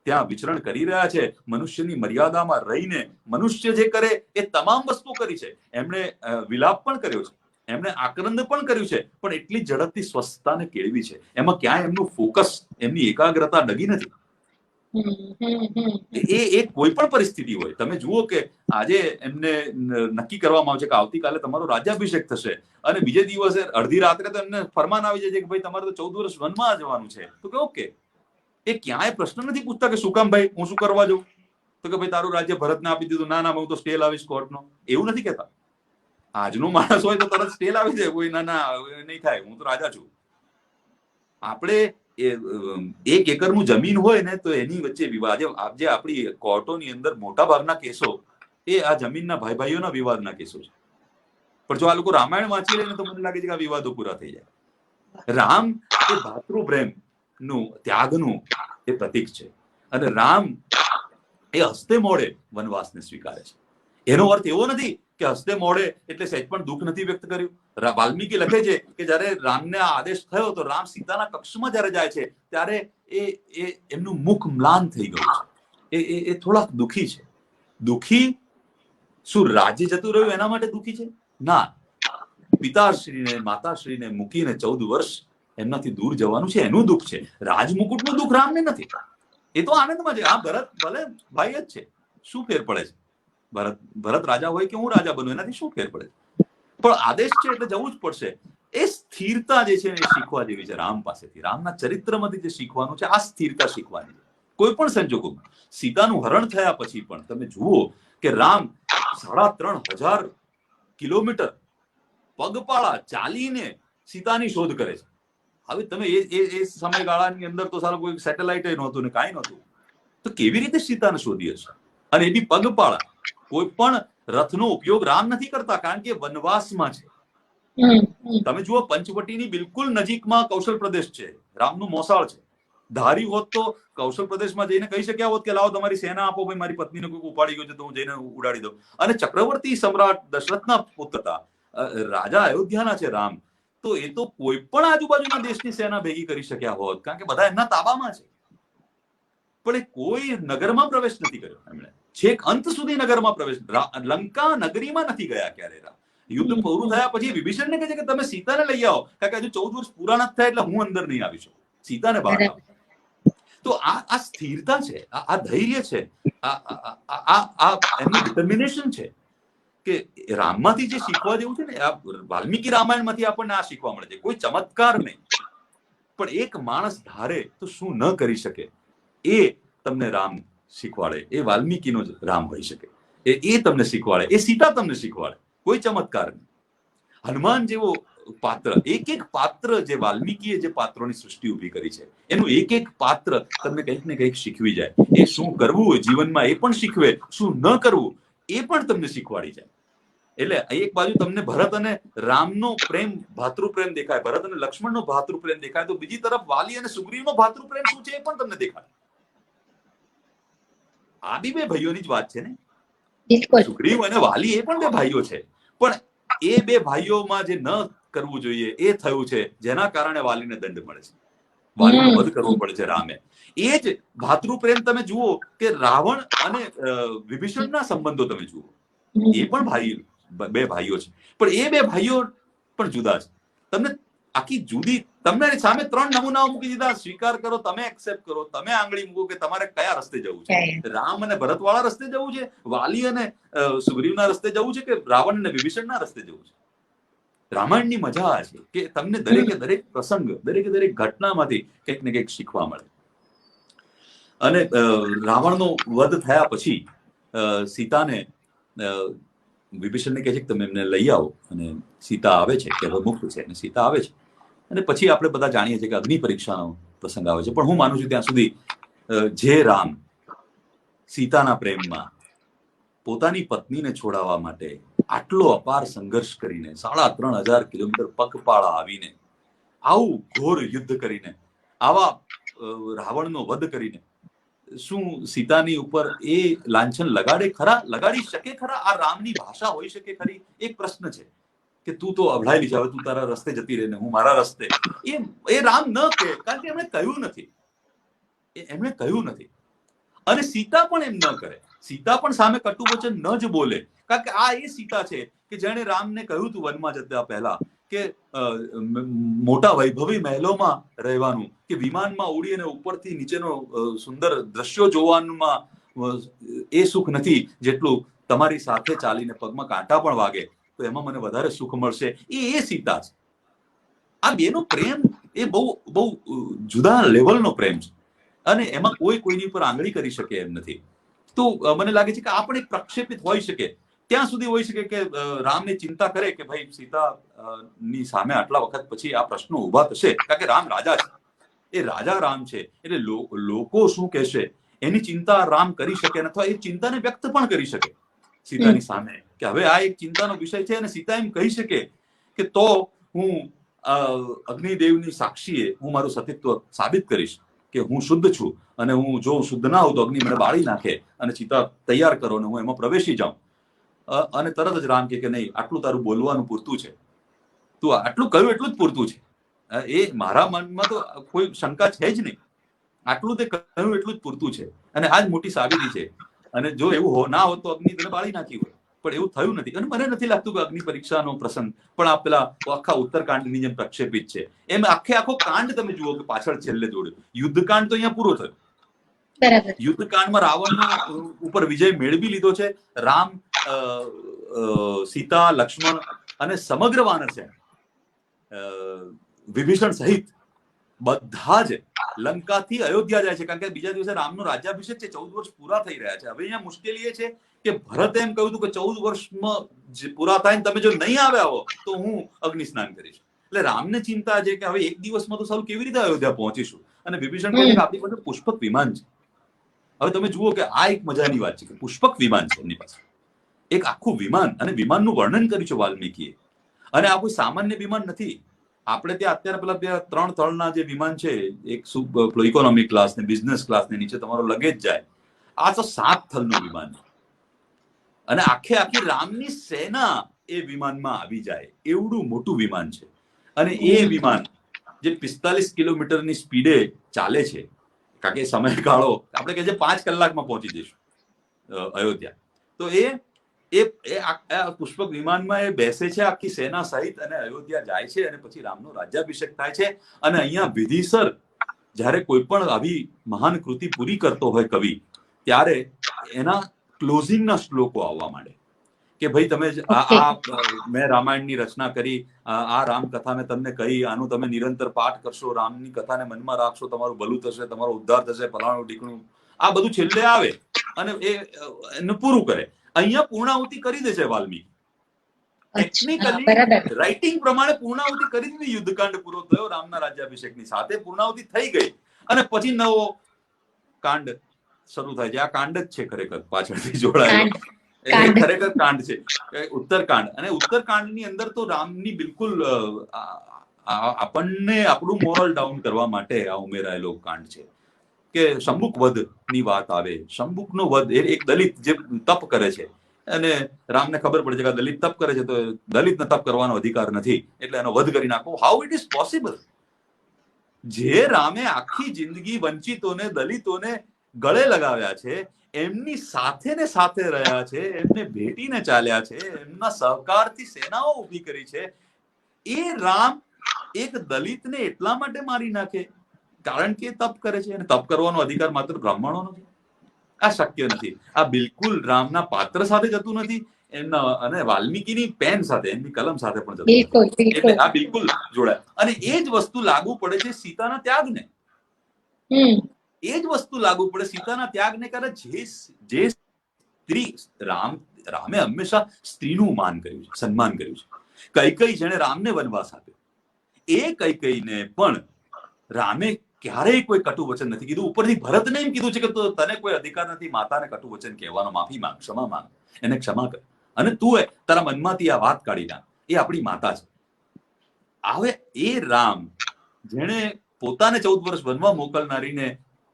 ત્યાં વિચરણ કરી રહ્યા છે. મનુષ્યની મર્યાદામાં રહીને મનુષ્ય જે કરે એ તમામ વસ્તુ કરી છે. એમણે વિલાપ પણ કર્યો છે, એમણે આક્રંદ પણ કર્યું છે, પણ એટલી ઝડપથી સ્વસ્થતાને કેળવી છે. એમાં ક્યાંય એમનું ફોકસ, એમની એકાગ્રતા ડગી નથી. એ કોઈ પણ પરિસ્થિતિ હોય, તમે જુઓ કે આજે એમને નક્કી કરવામાં આવશે કે આવતીકાલે તમારો રાજ્યાભિષેક થશે અને બીજે દિવસે અડધી રાત્રે તો એમને ફરમાન આવી જાય છે કે ભાઈ તમારે તો 14 વર્ષ વનમાં જવાનું છે. તો કે ઓકે, એ ક્યાંય પ્રશ્ન નથી પૂછતા કે શું કામ ભાઈ, હું શું કરવા જાઉં? તો કે ભાઈ તારું રાજ્ય ભરતને આપી દીધું. ના હું તો સ્ટે લાવીશ કોર્ટનો. એવું નથી કહેતા. આજનો માણસ હોય તો તરત સ્ટે લાવી જાય, કોઈ ના નહીં થાય, હું તો રાજા છું. આપણે 1 એકરનું જમીન હોય ને તો એની વચ્ચે વિવાદ, જે આપણી કોર્ટોની અંદર મોટા ભાગના કેસો એ આ જમીનના ભાઈઓના વિવાદના કેસો છે. પણ જો આ લોકો રામાયણ વાંચી લે ને તો મને લાગે છે કે આ વિવાદો પૂરા થઈ જાય. રામ એ ભાતૃપ્રેમનું, ત્યાગનું એ પ્રતીક છે અને રામ એ હસ્તે મોડે વનવાસને સ્વીકારે છે. એનો અર્થ એવો નથી કે હસ્તે મોડે એટલે સહેજ પણ દુઃખ નથી વ્યક્ત કર્યું. વાલ્મીકી લખે છે કે જયારે રામને આ આદેશ થયો તો રામ સીતાના કક્ષમાં જયારે જાય છે ત્યારે એમનું મુખ મ્લાન થઈ ગયું છે. એ થોડાક દુઃખી છે. દુઃખી શું રાજ્ય જતું રહ્યું એના માટે દુઃખી છે? ના, પિતાશ્રીને માતાશ્રીને મૂકીને 14 વર્ષ એમનાથી દૂર જવાનું છે એનું દુઃખ છે. રાજમુકુટનું દુઃખ રામને નથી. એ તો આનંદમાં છે. આ ભરત ભલે ભાઈ જ છે, શું ફેર પડે છે? ભરત રાજા હોય કે હું રાજા બનું, એનાથી શું ફેર પડે છે? પણ આદેશ છે એટલે જવું જ પડશે. એ સ્થિરતા જે છે એ શીખવા જેવી છે રામ પાસેથી. રામના ચરિત્રમાંથી જે શીખવાનું છે આ સ્થિરતા શીખવાની છે. કોઈ પણ સંજોગોમાં સીતાનું હરણ થયા પછી પણ તમે જુઓ કે રામ 3500 કિલોમીટર પગપાળા ચાલીને સીતાની શોધ કરે છે. હવે તમે એ સમયગાળાની અંદર તો સારું કોઈ સેટેલાઇટ નહોતું ને કાંઈ નહોતું, તો કેવી રીતે સીતાને શોધી હશે? અને એ બી પગપાળા. કોઈ પણ રથનો ઉપયોગ રામ નથી કરતા કારણ કે વનવાસમાં છે. તમે જુઓ પંચવટીની બિલકુલ નજીકમાં કૌશલ પ્રદેશ છે, રામનું મોસાળ છે. ધારી હોત તો કૌશલ પ્રદેશમાં જઈને કહી શક્યા હોત કે લાવો તમારી સેના આપો, ભાઈ મારી પત્નીને કોઈ ઉપાડી ગયો છે તો હું જઈને ઉડાડી દઉં. અને ચક્રવર્તી સમ્રાટ દશરથના પુત્ર હતા, રાજા અયોધ્યાના છે રામ, તો એ તો કોઈ પણ આજુબાજુના દેશની સેના ભેગી કરી શક્યા હોત કારણ કે બધા એમના તાબામાં છે. પણ એ કોઈ નગરમાં પ્રવેશ નથી કર્યો એમણે. છેક અંત સુધી નગરમાં પ્રવેશ, લંકા નગરીમાં નથી ગયા ક્યારે. યુદ્ધ પૂરું થયા પછી વિભીષણને કહે છે કે તમે સીતાને લઈ આવો કારણ કે હજુ 14 વર્ષ પૂરા નથી થયા એટલે હું અંદર નહીં આવી શકું, સીતાને બહાર આવો. તો આ સ્થિરતા છે, આ ધૈર્ય છે, આ એમનું ડિટર્મિનેશન છે કે રામમાંથી જે શીખવા જેવું છે ને, આ વાલ્મીકી રામાયણમાંથી આપણને આ શીખવા મળે છે. કોઈ ચમત્કાર નહીં, પણ એક માણસ ધારે તો શું ન કરી શકે એ તમને રામ શીખવાડે. એ વાલ્મીકીનો જ રામ હોઈ શકે, એ તમને શીખવાડે, એ સીતા તમને શીખવાડે. કોઈ ચમત્કાર નહીં. હનુમાન જેવો પાત્ર, એક પાત્ર જે વાલ્મીકીએ જે પાત્રોની સૃષ્ટિ ઉભી કરી છે એનું એક પાત્ર તમને કંઈક ને કંઈક શીખવી જાય. એ શું કરવું જીવનમાં એ પણ શીખવે, શું ન કરવું એ પણ તમને શીખવાડી જાય. એટલે એક બાજુ તમને ભરત અને રામનો પ્રેમ, ભાતૃપ્રેમ દેખાય, ભરત અને લક્ષ્મણનો ભાતૃપ્રેમ દેખાય, તો બીજી તરફ વાલી અને સુગ્રીવનો ભાતૃપ્રેમ શું છે એ પણ તમને દેખાય. આ બી 2 ભાઈઓની જ વાત છે ને. સુગ્રીવ અને વાલી એ પણ 2 ભાઈઓ છે, પણ એ 2 ભાઈઓમાં જે ન કરવું જોઈએ એ થયું છે, જેના કારણે વાલીને દંડ મળે છે, વાલીનો વધ કરવો પડે છે રામે. એ જ ભાતૃપ્રેમ તમે જુઓ કે રાવણ અને વિભીષણના સંબંધો તમે જુઓ, એ પણ 2 ભાઈઓ છે, પણ એ 2 ભાઈઓ પણ જુદા છે. તમને આખી જુદી, તમને સામે 3 નમૂનાઓ મૂકી દીધા, સ્વીકાર કરો, તમે એક્સેપ્ટ કરો, તમે આંગળી મૂકો કે તમારે કયા રસ્તે જવું છે. રામ અને ભરત વાળા રસ્તે જવું છે, વાલી અને સુગ્રીવના રસ્તે જવું છે, કે રાવણ અને વિભીષણના રસ્તે જવું છે. રામાયણની મજા આ છે કે તમને દરેકે દરેક પ્રસંગ, દરેકે દરેક ઘટનામાંથી કંઈક ને કંઈક શીખવા મળે. અને રાવણનો વધ થયા પછી સીતાને વિભીષણને કહે છે કે તમે એમને લઈ આવો, અને સીતા આવે છે કે હવે મુક્ત છે, અને સીતા આવે છે. અને પછી આપણે બધા જાણીએ છીએ કે અગ્નિ પરીક્ષાનો પ્રસંગ આવે છે. પણ હું માનું છું ત્યાં સુધી જે રામ સીતાના પ્રેમમાં પોતાની પત્નીને છોડાવવા માટે આટલો અપાર સંઘર્ષ કરીને 3500 કિલોમીટર પગપાળા આવીને, આવું ઘોર યુદ્ધ કરીને, આવા રાવણનો વધ કરીને, શું સીતાની ઉપર એ લાંછન લગાડે ખરા? લગાડી શકે ખરા? આ રામની ભાષા હોઈ શકે ખરી? એક પ્રશ્ન છે કે તું તો અભડાયેલી છે, હવે તું તારા રસ્તે જતી રહે ને હું મારા રસ્તે. એ રામ ન કહે કારણ કે એમણે કહ્યું નથી, એમણે કહ્યું નથી. અને સીતા પણ એમ ન કરે. સીતા પણ સામે કટુ વચન ન જ બોલે, કારણ કે આ એ સીતા છે કે જેણે રામને કહ્યું હતું વનમાં જતા પહેલા કે મોટા વૈભવી મહેલોમાં રહેવાનું કે વિમાનમાં ઉડી અને ઉપરથી નીચેનો સુંદર દ્રશ્યો જોવામાં એ સુખ નથી જેટલું તમારી સાથે ચાલીને પગમાં કાંટા પણ વાગે તો એમાં મને વધારે સુખ મળશે. એ સીતા છે. આ બેનો પ્રેમ એ બહુ બહુ જુદા લેવલનો પ્રેમ છે અને એમાં કોઈ કોઈની પર આંગળી કરી શકે એમ નથી. તો મને લાગે છે કે આ પણ એક પ્રક્ષેપિત હોઈ શકે. ત્યાં સુધી હોઈ શકે કે રામની ચિંતા કરે કે ભાઈ સીતા ની સામે આટલા વખત પછી આ પ્રશ્નો ઉભા થશે કારણ કે રામ રાજા છે. એ રાજા રામ છે એટલે લોકો શું કહેશે એની ચિંતા રામ કરી શકે અથવા એ ચિંતાને વ્યક્ત પણ કરી શકે સીતાની સામે કે હવે આ એક ચિંતાનો વિષય છે અને સીતા એમ કહી શકે કે તો હું અગ્નિદેવની સાક્ષીએ હું મારું સતીત્વ સાબિત કરીશ કે હું શુદ્ધ છું અને હું જો શુદ્ધ ના હોઉં તો અગ્નિ મને બાળી નાખે અને સીતા તૈયાર કરો અને હું એમાં પ્રવેશી જાઉં. અને તરત જ રામ કે નહીં આટલું તારું બોલવાનું પૂરતું છે, તું આટલું કહ્યું એટલું જ પૂરતું છે. એ મારા મનમાં તો કોઈ શંકા છે જ નહીં. આટલું તે કહ્યું એટલું જ પૂરતું છે અને આ જ મોટી સાબિતી છે. અને જો એવું ના હોત તો અગ્નિ તેને બાળી નાખી હોય પણ એવું થયું નથી. અને મને નથી લાગતું કે અગ્નિ પરીક્ષાનો પ્રસંગ પણ આ પેલા આખા ઉત્તરકાંડની જેમ પ્રક્ષેપિત છે. એમ આખો કાંડ તમે જુઓ કે પાછળ છેલ્લે જોડ્યું યુદ્ધકાંડ તો અહીંયા પૂરો થયો. યુદ્ધકાંડમાં રાવણનો ઉપર વિજય મેળવી લીધો છે. રામ, સીતા, લક્ષ્મણ અને સમગ્ર વાનર છે વિભીષણ સહિત બધા જ લંકાથી અયોધ્યા જાય છે કારણ કે બીજા દિવસે રામનો રાજ્યાભિષેક છે. 14 વર્ષ પૂરા થઈ રહ્યા છે. હવે અહીંયા મુશ્કેલી એ છે કે ભરતે એમ કહ્યું હતું કે 14 વર્ષમાં પૂરા થાય ને તમે જો નહીં આવ્યા હો તો હું અગ્નિ સ્નાન કરીશ. એટલે રામને ચિંતા છે કે હવે એક દિવસમાં તો સારું કેવી રીતે અયોધ્યા પહોંચીશું. અને વિભીષણ કહે છે કે આપણી પાસે પુષ્પક વિમાન છે. હવે તમે જુઓ કે આ એક મજાની વાત છે કે પુષ્પક વિમાન છે એમની પાસે, એક આખું વિમાન. અને વિમાનનું વર્ણન કર્યું છે વાલ્મીકીએ. અને આ કોઈ સામાન્ય વિમાન નથી. આપણે ત્યાં અત્યારે પેલા 3 તળના જે વિમાન છે, એક ઇકોનોમિક ક્લાસ ને બિઝનેસ ક્લાસ ને નીચે તમારો લગેજ જાય. આ તો 7 થલનું વિમાન છે અને આખી રામની સેના એ વિમાનમાં આવી જાય એવડું મોટું વિમાન છે. અને એ વિમાન જે 45 કિલોમીટરની સ્પીડે ચાલે છે કારણ કે સમયગાળો આપણે કહે છે 5 કલાકમાં પહોંચી જઈશું અયોધ્યા. તો એ પુષ્પક વિમાનમાં એ બેસે છે આખી સેના સહિત અને અયોધ્યા જાય છે અને પછી રામનો રાજ્યાભિષેક થાય છે. અને અહીંયા વિધિસર જ્યારે કોઈ પણ આવી મહાન કૃતિ પૂરી કરતો હોય કવિ ત્યારે એના ક્લોઝિંગના શ્લોકો આવવા માંડે કે ભાઈ તમે મેં રામાયણની રચના કરી, આ રામકથા મેં તમને કહી, આનું તમે નિરંતર પાઠ કરશો, રામની કથાને મનમાં રાખશો, તમારું ભલું થશે, તમારો ઉદ્ધાર થશે, ફલાણું ઢીકણું. આ બધું છેલ્લે આવે અને એનું પૂરું કરે. અહીંયા પૂર્ણાહુતિ કરી દે છે વાલ્મીકી. ટેકનિકલી રાઇટિંગ પ્રમાણે પૂર્ણાહુતિ કરી દીધી. યુદ્ધકાંડ પૂરો થયો રામના રાજ્યાભિષેકની સાથે પૂર્ણાહુતિ થઈ ગઈ અને પછી નવો કાંડ શરૂ થાય છે. આ કાંડ જ છે ખરેખર પાછળથી જોડાયેલો. ખરેખર કાંડ છે ઉત્તરકાંડ. અને ઉત્તરકાંડની અંદર તો રામની બિલકુલ આપણને આપણું મોરલ ડાઉન કરવા માટે આ ઉમેરાયેલો કાંડ છે કે શંભુક વધ ની વાત આવે. શંભુકનો વધ એક દલિત જે તપ કરે છે અને રામને ખબર પડે છે કે દલિત તપ કરે છે તો દલિતને તપ કરવાનો અધિકાર નથી એટલે એનો વધ કરી નાખો. How it is possible? જે રામે આખી જિંદગી વંચિતોને દલિતોને ગળે લગાવ્યા છે, એમની સાથે ને સાથે રહ્યા છે, એમને ભેટીને ચાલ્યા છે, એમના સહકારથી સેનાઓ ઉભી કરી છે, એ રામ એક દલિતને એટલા માટે મારી નાખે કારણ કે તપ કરે છે. અને તપ કરવાનો અધિકાર માત્ર બ્રાહ્મણોનો છે? આ શક્ય નથી. આ બિલકુલ રામના પાત્ર સાથે જતું નથી એમના અને વાલ્મીકીની પેન સાથે, એમની કલમ સાથે પણ જતું નથી. એટલે આ બિલકુલ જોડાય. અને એ જ વસ્તુ લાગુ પડે છે સીતાના ત્યાગને. એ જ વસ્તુ લાગુ પડે સીતાના ત્યાગને કારણે જે સ્ત્રી રામે હંમેશા સ્ત્રીનું માન કર્યું છે, સન્માન કર્યું છે. કૈકેયી જેણે રામને વનવાસ આપ્યો એ કૈકેયીને પણ રામે ક્યારેય કોઈ કટુ વચન નથી કીધું. ઉપરથી ભરતને એમ કીધું છે કે તને કોઈ અધિકાર નથી માતાને કટુ વચન કહેવાનો, માફી માંગ, ક્ષમા માંગ, એને ક્ષમા કર અને તું તારા મનમાંથી આ વાત કાઢી નાખ, એ આપણી માતા છે. હવે એ રામ જેણે પોતાને 14 વર્ષ વનમાં મોકલનારીને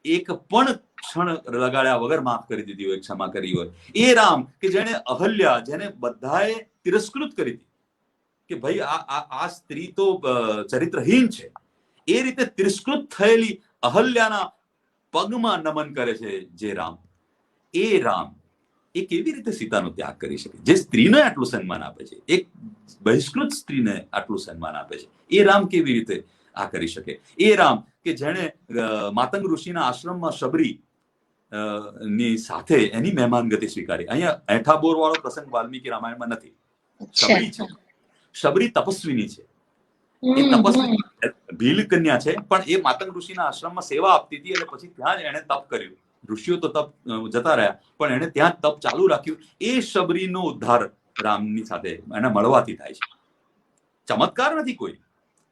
એક પણ ક્ષણ લગાડ્યા વગર માફ કરી દીધી હોય, ક્ષમા કરી હોય, એ રામ કે જેણે અહલ્યા, જેને બધાએ તિરસ્કૃત કરી હતી કે ભાઈ આ સ્ત્રી તો ચરિત્રહીન છે, એ રીતે તિરસ્કૃત થયેલી અહલ્યાના પગમાં નમન કરે છે જે રામ, એ કેવી રીતે સીતાનો ત્યાગ કરી શકે? જે સ્ત્રીને આટલું સન્માન આપે છે, એક બહિષ્કૃત સ્ત્રીને આટલું સન્માન આપે છે. એ રામ કેવી રીતે આ કરી શકે? એ રામ કે જેણે માતંગ ઋષિના આશ્રમમાં શબરી ની સાથે એની મહેમાનગતિ સ્વીકારી. અહીંયા એઠાબોર વાળો પ્રસંગ વાલ્મીકી રામાયણમાં નથી. શબરી છે, શબરી તપસ્વીની છે. એ તપસ્વી ભીલ કન્યા છે, પણ એ માતંગ ઋષિના આશ્રમમાં સેવા આપતી હતી અને પછી ત્યાં જ એણે તપ કર્યું. ઋષિઓ તો તપ જતા રહ્યા, પણ એણે ત્યાં તપ ચાલુ રાખ્યું. એ શબરીનો ઉદ્ધાર રામની સાથે એને મળવાથી થાય છે. ચમત્કાર નથી કોઈ,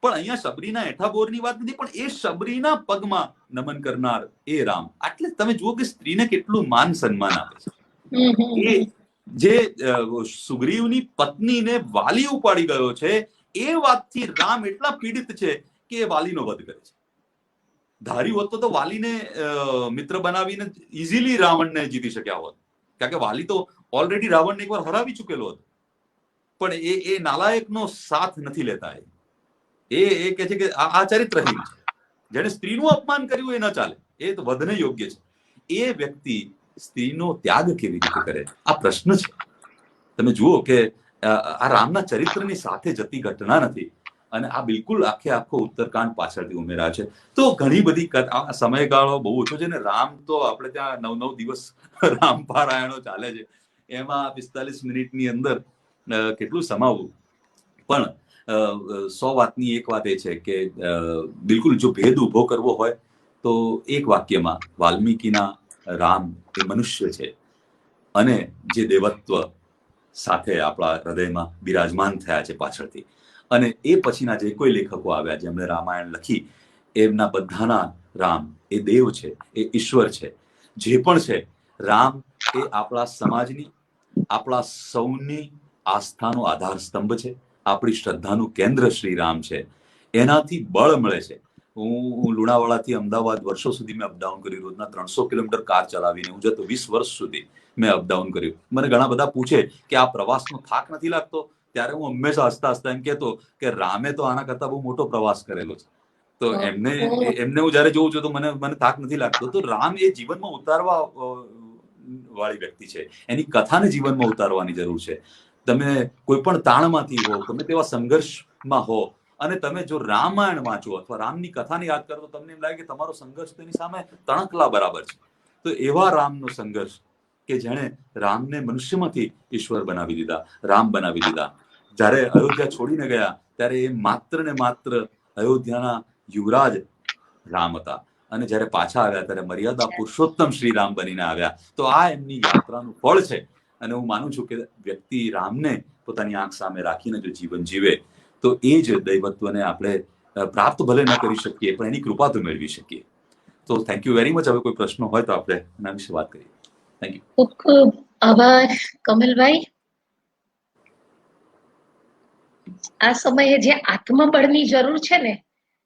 પણ અહીંયા શબરીના એઠાબોરની વાત નથી, પણ એ શબરીના પગમાં નમન કરનાર એ રામ. એટલે તમે જુઓ કે સ્ત્રીને કેટલું માન સન્માન આપે છે. એ જે સુગ્રીવની પત્નીને વાલી ઉપાડી ગયો છે, એ વાતથી રામ એટલા પીડિત છે કે એ વાલીનો વધ કરે છે. ધારી હોત તો વાલીને મિત્ર બનાવીને ઇઝીલી રાવણને જીતી શક્યા હોત, કારણ કે વાલી તો ઓલરેડી રાવણને એકવાર હરાવી ચૂકેલો હતો. પણ એ નાલાયકનો સાથ નથી લેતા. એ કે છે કે આ ચરિત્રહીન છે. જેને સ્ત્રીનું અપમાન કર્યું એ ન ચાલે, એ તો વધને યોગ્ય છે. એ વ્યક્તિ સ્ત્રીનો ત્યાગ કેવી રીતે કરે? આ પ્રશ્ન છે. તમે જુઓ કે આ રામના ચરિત્રની સાથે જતી ઘટના નથી, અને આ બિલકુલ આખો ઉત્તરકાંડ પાછળથી ઉમેરાય છે. તો ઘણી બધી સમયગાળો બહુ ઓછો છે ને. રામ તો આપણે ત્યાં 9 દિવસ રામ પારાયણો ચાલે છે, એમાં 45 મિનિટની અંદર કેટલું સમાવવું. પણ 100 વાતની એક વાત એ છે કે બિલકુલ જો ભેદ ઉભો કરવો હોય તો એક વાક્યમાં વાલ્મીકીના રામ એ મનુષ્ય છે, અને જે દેવત્વ સાથે આપણા હૃદયમાં બિરાજમાન થયા છે પાછળથી. અને એ પછીના જે કોઈ લેખકો આવ્યા જેમણે રામાયણ લખી, એમના બધાના રામ એ દેવ છે, એ ઈશ્વર છે. જે પણ છે, રામ એ આપણા સમાજની, આપણા સૌની આસ્થાનો આધાર સ્તંભ છે. આપણી શ્રદ્ધાનું કેન્દ્ર શ્રી રામ છે. એનાથી બળ મળે છે. હું લુણાવાડાથી અમદાવાદ વર્ષો સુધી મેં અપડાઉન કર્યું. રોજના 300 કિલોમીટર કાર ચલાવીને હું જતો. 20 વર્ષ સુધી મેં અપડાઉન કર્યું. મને ઘણા બધા પૂછે કે આ પ્રવાસનો થાક નથી લાગતો? ત્યારે હું હંમેશા હસતા હસતા એમ કહેતો કે રામે તો આના કરતા બહુ મોટો પ્રવાસ કરેલો છે. તો એમને હું જયારે જોઉં છું તો મને થાક નથી લાગતો. તો રામ એ જીવનમાં ઉતારવા વાળી વ્યક્તિ છે. એની કથાને જીવનમાં ઉતારવાની જરૂર છે. તમે કોઈ પણ તાણમાંથી હો, તમે તેવા સંઘર્ષમાં હો, અને તમે જો રામાયણ વાંચો અથવા રામની કથાને યાદ કરો તો તમને એમ લાગે કે તમારો સંઘર્ષ તેની સામે તણકલા બરાબર છે. તો એવા રામનો સંઘર્ષ કે જેણે રામને મનુષ્યમાંથી ઈશ્વર બનાવી દીધા, રામ બનાવી દીધા. જ્યારે અયોધ્યા છોડીને ગયા ત્યારે એ માત્ર ને માત્ર અયોધ્યાના યુવરાજ રામ હતા, અને જ્યારે પાછા આવ્યા ત્યારે મર્યાદા પુરુષોત્તમ શ્રી રામ બનીને આવ્યા. તો આ એમની યાત્રાનું ફળ છે. અને હું માનું છું કે વ્યક્તિ રામને પોતાની આંખ સામે રાખીને જો જીવન જીવે તો એ જ દૈવત્વને આપણે પ્રાપ્ત ભલે ન કરી શકીએ, પણ એની કૃપા તો મેળવી શકીએ. તો થેન્ક યુ વેરી મચ. હવે કોઈ પ્રશ્નો હોય તો આપણે એના વિશે વાત કરીએ. Thank you. ખૂબ ખૂબ આભાર કમલભાઈ. આ સમયે જે આત્મબળની જરૂર છે ને,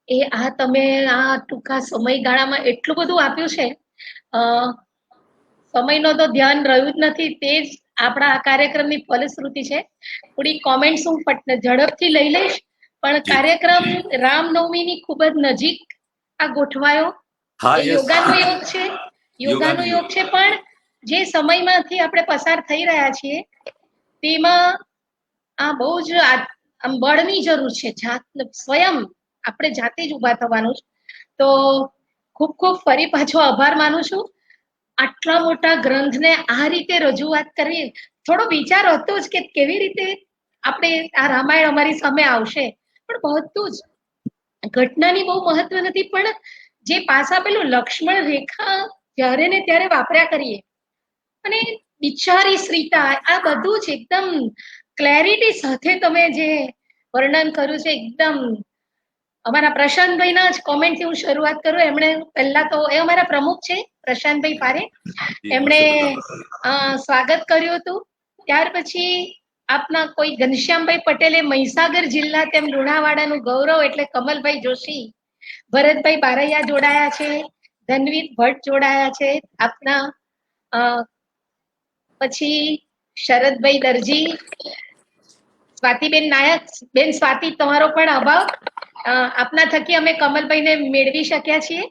એ તમે આ ટૂંકા સમયગાળામાં એટલું બધું આપ્યું છે. સમયનો તો ધ્યાન રહ્યું જ નથી. તે જ આપણા આ કાર્યક્રમની ફલશ્રુતિ છે. થોડી કોમેન્ટ્સ હું ઝડપથી લઈ લઈશ, પણ કાર્યક્રમ રામનવમીની ખૂબ જ નજીક આ ગોઠવાયો. એ યોગાનો યોગ છે, યોગાનો યોગ છે. પણ જે સમયમાંથી આપણે પસાર થઈ રહ્યા છીએ તેમાં આ બહુ જ બળની જરૂર છે. સ્વયં આપણે જાતે જ ઉભા થવાનું છે. તો ખૂબ ખૂબ ફરી પાછો આભાર માનું છું. આટલા મોટા ગ્રંથને આ રીતે રજૂઆત કરવી, થોડો વિચાર હતો જ કે કેવી રીતે આપણે આ રામાયણ અમારી સામે આવશે, પણ બધું જ ઘટનાની બહુ મહત્વ નથી, પણ જે પાછા પેલું લક્ષ્મણ રેખા જ્યારે ને ત્યારે વાપર્યા કરીએ, અને બિચારી સીતા, આ બધું જ એકદમ ક્લેરિટી સાથે તમે જે વર્ણન કર્યું છે. એકદમ અમારા પ્રશાંતભાઈના જ કોમેન્ટથી હું શરૂઆત કરું. એમણે પહેલા તો એ અમારા પ્રમુખ છે પ્રશાંતભાઈ પારે, એમણે સ્વાગત કર્યું હતું. ત્યાર પછી આપના કોઈ ઘનશ્યામભાઈ પટેલે મહીસાગર જિલ્લા તેમ લુણાવાડાનું ગૌરવ એટલે કમલભાઈ જોશી, ભરતભાઈ બારૈયા જોડાયા છે, ધનવીર ભટ્ટ જોડાયા છે આપના, પછી શરદભાઈ દરજી, સ્વાતિબેન નાયક. બેન સ્વાતિ, તમારો પણ અભાવ. આપના થકી અમે કમલભાઈને મેળવી શક્યા છીએ.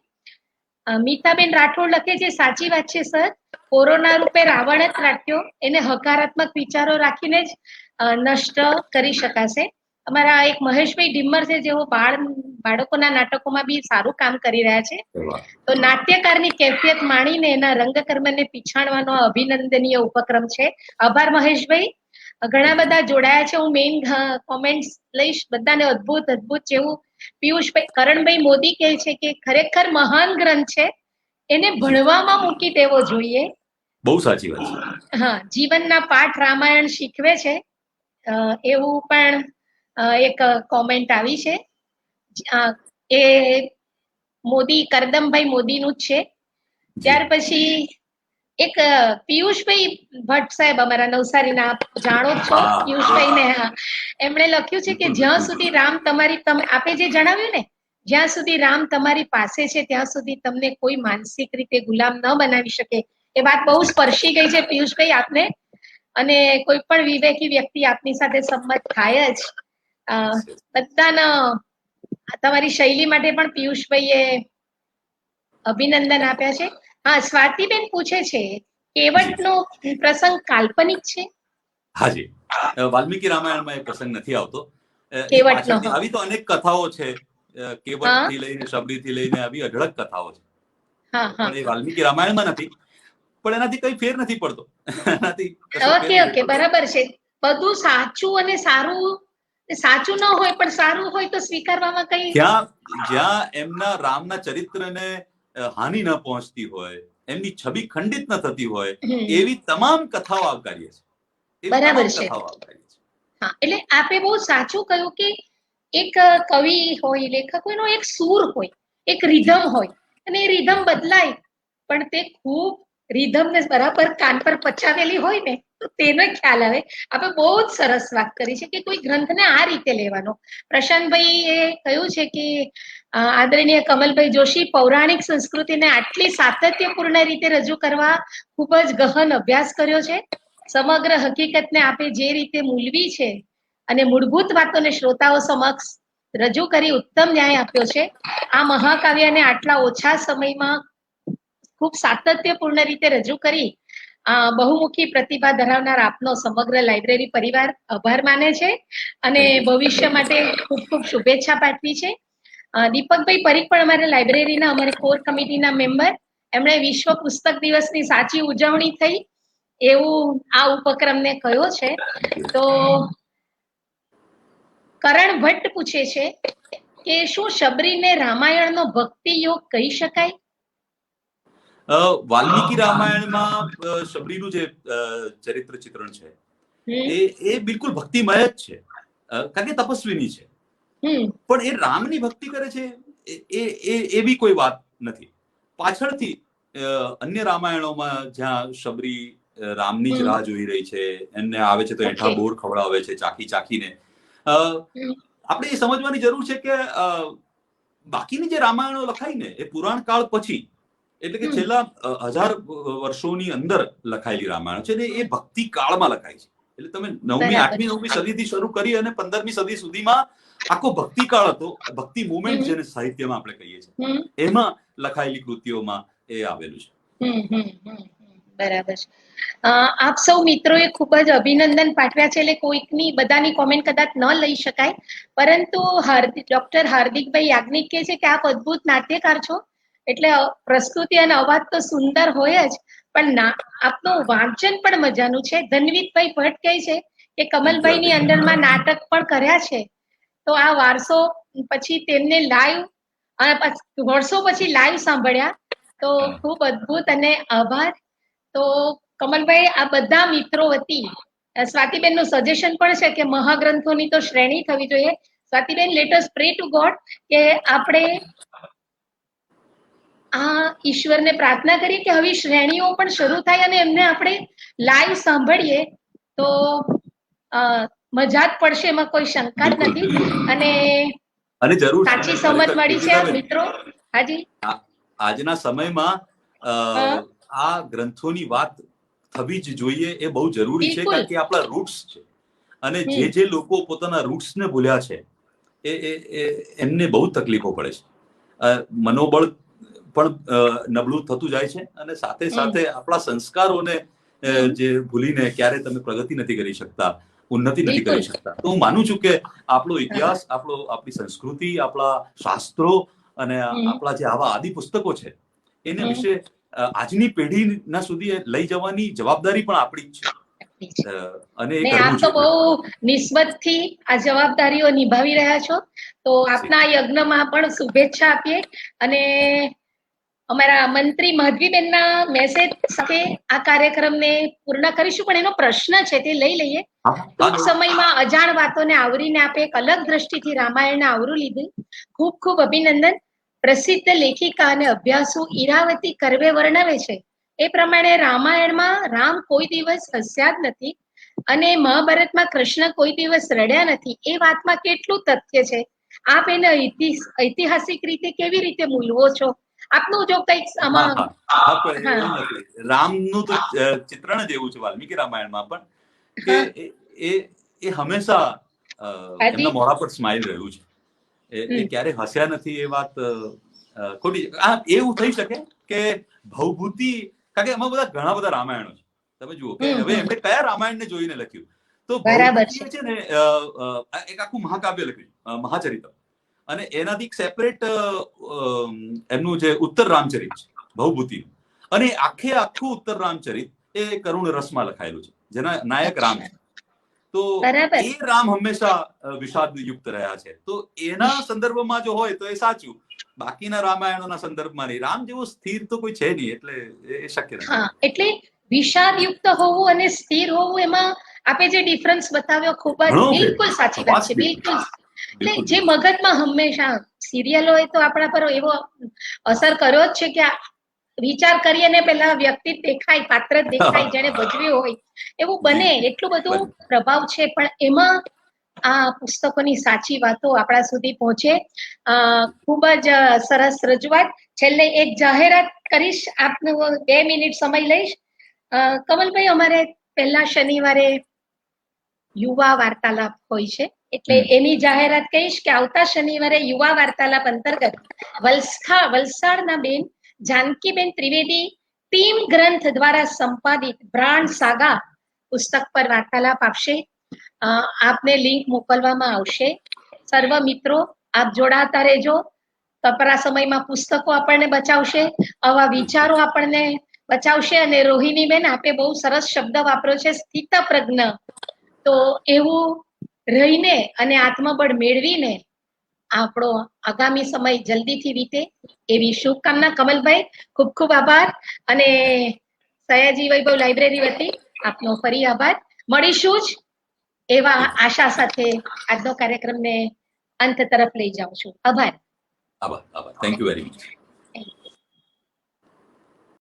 મીતાબેન રાઠોડ લખે છે, સાચી વાત છે સર, કોરોના રૂપે રાવણ જ રાખ્યો. એને હકારાત્મક વિચારો રાખીને જ નષ્ટ કરી શકાશે. અમારા એક મહેશભાઈ ડિમ્મર છે, જેઓ બાળકોના નાટકોમાં બી સારું કામ કરી રહ્યા છે. તો નાટ્યકારની કેફિયત માણીને એના રંગકર્મને પીછાણવાનો અભિનંદનીય ઉપક્રમ છે. આભાર મહેશભાઈ. ઘણા બધા જોડાયા છે. હું મેઇન કોમેન્ટ્સ લઈશ. બધાને અદ્ભુત જેવું પિયુષભાઈ કરણભાઈ મોદી કહે છે કે ખરેખર મહાન ગ્રંથ છે, એને ભણવામાં મૂકી દેવો જોઈએ. બહુ સાચી વાત છે. હા, જીવનના પાઠ રામાયણ શીખવે છે, એવું પણ એક કોમેન્ટ આવી છે. એ મોદી કરદમભાઈ મોદીનું જ છે. ત્યાર પછી એક પિયુષભાઈ ભટ્ટ સાહેબ, અમારા નવસારીના, આપ જાણો છો પિયુષભાઈ ને. એમણે લખ્યું છે કે જ્યાં સુધી રામ આપે જે જણાવ્યું ને, જ્યાં સુધી રામ તમારી પાસે છે ત્યાં સુધી તમને કોઈ માનસિક રીતે ગુલામ ન બનાવી શકે. એ વાત બહુ સ્પર્શી ગઈ છે પિયુષભાઈ આપને, અને કોઈ પણ વિવેકી વ્યક્તિ આપની સાથે સંમત થાય જ. બધાના તમારી શૈલી માટે પણ પિયુષભાઈએ અભિનંદન આપ્યા છે. હા, સ્વાતિબેન પૂછે છે, કેવટનો પ્રસંગ કાલ્પનિક છે? હાજી, વાલ્મીકી રામાયણમાં એ પ્રસંગ નથી આવતો. આવી તો અનેક કથાઓ છે, કેવટ થી લઈને શબરી થી લઈને આવી અઢળક કથાઓ છે, પણ એ વાલ્મીકી રામાયણમાં નથી. પણ એનાથી કઈ ફેર નથી પડતો. ઓકે, બરાબર છે. બધું સાચું અને સાચું ન હોય પણ સારું હોય તો સ્વીકારવામાં કઈ, જ્યાં એમના રામના ચરિત્રને હાનિ ન પહોંચતી હોય, એમની છબી ખંડિત ન થતી હોય, એવી તમામ કથાઓ આવકાર્ય છે. બરાબર છે. હા, એટલે આપે બહુ સાચું કહ્યું કે એક કવિ હોય, લેખક હોય, એનો એક સૂર હોય, એક રિધમ હોય, અને એ રિધમ બદલાય પણ તે ખૂબ રિધમ ને બરાબર કાન પર પચાવેલી હોય ને તો તેનો ખ્યાલ આવે. આપણે બહુ જ સરસ વાત કરી છે કે કોઈ ગ્રંથને આ રીતે લેવાનો. પ્રશાંતભાઈ એ કહ્યું છે કે આદરણીય કમલભાઈ જોશી પૌરાણિક સંસ્કૃતિને આટલી સાતત્યપૂર્ણ રીતે રજૂ કરવા ખૂબ જ ગહન અભ્યાસ કર્યો છે. સમગ્ર હકીકતને આપે જે રીતે મૂલવી છે અને મૂળભૂત વાતોને શ્રોતાઓ સમક્ષ રજૂ કરી ઉત્તમ ન્યાય આપ્યો છે. આ મહાકાવ્યને આટલા ઓછા સમયમાં ખૂબ સાતત્યપૂર્ણ રીતે રજૂ કરી બહુમુખી પ્રતિભા ધરાવનાર આપનો સમગ્ર લાઇબ્રેરી પરિવાર આભાર માને છે અને ભવિષ્ય માટે ખૂબ ખૂબ શુભેચ્છા પાઠવી છે. દીપકભાઈ પરીખ પણ અમારા લાઇબ્રેરીના, અમારા કોર કમિટીના મેમ્બર, એમણે વિશ્વ પુસ્તક દિવસની સાચી ઉજવણી થઈ એવું આ ઉપક્રમને કહ્યો છે. તો કરણ ભટ્ટ પૂછે છે કે શું શબરીને રામાયણનો ભક્તિ યોગ કહી શકાય? વાલ્મીકી રામાયણમાં શબરીનું જે ચરિત્ર ચિત્રણ છે એ બિલકુલ ભક્તિમય જ છે, કારણ કે તપસ્વીની છે. પણ એ રામની ભક્તિ કરે છે એવી કોઈ વાત નથી. પાછળથી અન્ય રામાયણોમાં જ્યાં શબરી રામની જ રાહ જોઈ રહી છે, એમને આવે છે તો એઠા બોર ખવડાવે છે ચાખીને. આપણે એ સમજવાની જરૂર છે કે બાકીની જે રામાયણો લખાઈ ને એ પુરાણ કાળ પછી, એટલે કે છેલ્લા 1000 વર્ષોની અંદર લખાયેલી રામાયણ છે ને એ ભક્તિ કાળમાં લખાય છે. એટલે તમે 9મી 8મી 9મી સદીથી શરૂ કરી અને 15મી સદી સુધીમાં આખો ભક્તિ કાળ હતો. ભક્તિ મુવમેન્ટ જેને સાહિત્યમાં આપણે કહીએ છીએ, એમાં લખાયેલી કૃતિઓમાં એ આવેલું છે. બરાબર છે. આપ સૌ મિત્રોએ ખૂબ જ અભિનંદન પાઠવ્યા છે, એટલે કોઈકની બધાની કોમેન્ટ કદાચ ન લઈ શકાય, પરંતુ ડોક્ટર હાર્દિકભાઈ યાજ્ઞિક કહે છે કે આપ અદ્ભુત નાટ્યકાર છો, એટલે પ્રસ્તુતિ અને અવાજ તો સુંદર હોય જ, પણ આપનું વાંચન પણ મજાનું છે. ધનવીતભાઈ ભટ્ટ કહે છે કે કમલભાઈની અંડરમાં નાટક પણ કર્યા છે, તો આ વારસો પછી તેમને લાઈવ અને વર્ષો પછી લાઈવ સાંભળ્યા, તો ખૂબ અદ્ભુત અને આભાર. તો કમલભાઈ, આ બધા મિત્રો વતી સ્વાતિબેન નું સજેશન પણ છે કે મહાગ્રંથોની તો શ્રેણી થવી જોઈએ. સ્વાતિબેન, let us pray to God કે આપણે આ ઈશ્વરને પ્રાર્થના કરીએ કે હવે શ્રેણીઓ પણ શરૂ થાય અને એમને આપણે લાઈવ સાંભળીએ તો મજા જ પડશે, એમાં કોઈ શંકા જ નથી. અને જરૂર સાચી સમજ મળી છે મિત્રો. હાજી, આજના સમયમાં આ ગ્રંથોની વાત થવી જ જોઈએ, એ બહુ જરૂરી છે, કારણ કે આપણા રૂટ્સ છે. અને જે લોકો પોતાના રૂટ્સને ભૂલ્યા છે એમને બહુ તકલીફો પડે છે. મનોબળ પણ નબળું થતું જાય છે, અને સાથે સાથે આપણા સંસ્કારોને જે ભૂલીને ક્યારે તમે પ્રગતિ નથી કરી શકતા. ઉન્નતિ નથી બિલકુલ. કરી શકતા. તો હું માનું છું કે આપણો ઇતિહાસ, આપણી સંસ્કૃતિ, આપણા શાસ્ત્રો અને આપણા જે આવા આદિ પુસ્તકો છે એને વિશે આજની પેઢીના સુધી લઈ જવાની જવાબદારી પણ આપણી જ છે, અને એ ને કરવું આપ તો બહુ જોઈએ. નિસ્બતથી આ જવાબદારીઓ નિભાવી રહ્યા છો, તો આપના યજ્ઞમાં પણ શુભેચ્છા આપીએ. અને અમારા મંત્રી માધવીબેનના મેસેજ સાથે આ કાર્યક્રમને પૂર્ણ કરીશું, પણ એનો પ્રશ્ન છે તે લઈ લઈએ. ટૂંક સમયમાં અજાણ વાતોને આવરીને આપે એક અલગ દ્રષ્ટિથી રામાયણને આવરું લીધું. ખૂબ ખૂબ અભિનંદન. પ્રસિદ્ધ લેખિકા અને અભ્યાસુ ઈરાવતી કર્વે વર્ણવે છે એ પ્રમાણે રામાયણમાં રામ કોઈ દિવસ હસ્યા જ નથી અને મહાભારતમાં કૃષ્ણ કોઈ દિવસ રડ્યા નથી. એ વાતમાં કેટલું તથ્ય છે? આપ એને ઐતિહાસિક રીતે કેવી રીતે મૂલવો છો? આપનું જો કંઈક એવું નથી. રામનું તો ચિત્રણ જ એવું છે વાલ્મીકી રામાયણમાં પણ, કે એ હંમેશા એમના મોઢા પર સ્માઇલ રહ્યું છે. એ ક્યારે હસ્યા નથી, એ વાત ખોટી. એવું થઈ શકે કે ભવભૂતિ, કારણ કે એમાં ઘણા બધા રામાયણો છે. તમે જુઓ કે હવે એમણે કયા રામાયણને જોઈને લખ્યું. તો ભવભૂતિએ છે ને એક આખું મહાકાવ્ય લખ્યું, મહાચરિત્ર, અને એનાથી એક સેપરેટ એમનું જે ઉત્તર રામચરિત છે ભવભૂતિ, અને આખું ઉત્તર રામચરિત એ કરુણ રસમાં લખાયેલું છે, જેના નાયક રામ છે. તો એ રામ હંમેશા વિષાદ યુક્ત રહ્યા છે. તો એના સંદર્ભમાં જો હોય તો એ સાચું, બાકીના રામાયણોના સંદર્ભમાં નહીં. રામ જેવો સ્થિર તો કોઈ છે નહીં, એટલે એ શક્ય નથી. એટલે વિષાદ યુક્ત હોવું અને સ્થિર હોવું, એમાં આપે જે ડિફરન્સ બતાવ્યો ખૂબ જ બિલકુલ સાચી વાત છે. બિલકુલ. એટલે જે મગજમાં હંમેશા સિરિયલો હોય તો આપણા પર એવો અસર કર્યો જ છે કે વિચાર કરીએ ને પેલા વ્યક્તિ દેખાય, પાત્ર દેખાય, જેને ભજવ્યું હોય એવું બને, એટલું બધું પ્રભાવ છે. પણ એમાં આ પુસ્તકોની સાચી વાતો આપણા સુધી પહોંચે. ખૂબ જ સરસ રજૂઆત. છેલ્લે એક જાહેરાત કરીશ, આપનું 2 મિનિટ સમય લઈશ. કમલભાઈ, અમારે પહેલા શનિવારે યુવા વાર્તાલાપ હોય છે, એટલે એની જાહેરાત કહીશ કે આવતા શનિવારે યુવા વાર્તાલાપ અંતર્ગત વલસાડના બેન જાનકીબેન ત્રિવેદી ટીમ ગ્રંથ દ્વારા સંપાદિત બ્રાન્ડ સાગા પુસ્તક પર વાર્તાલાપ આપશે. આપને લિંક મોકલવામાં આવશે. સર્વ મિત્રો આપ જોડાતા રહેજો. કપરા સમયમાં પુસ્તકો આપણને બચાવશે, આવા વિચારો આપણને બચાવશે. અને રોહિણીબેન, આપે બહુ સરસ શબ્દ વાપર્યો છે, સ્થિતપ્રજ્ઞ. તો એવું રહીને અને આત્મબળ મેળવીને આપણો આગામી સમય જલ્દીથી વીતે એવી શુભકામના. કમલભાઈ, ખૂબ ખૂબ આભાર. અને સયાજી વૈભવ લાઇબ્રેરી વતી આપનો ફરી આભાર. મળીશું જ એવા આશા સાથે આજનો કાર્યક્રમને અંત તરફ લઈ જાઉં છું. આભાર. Thank you very much.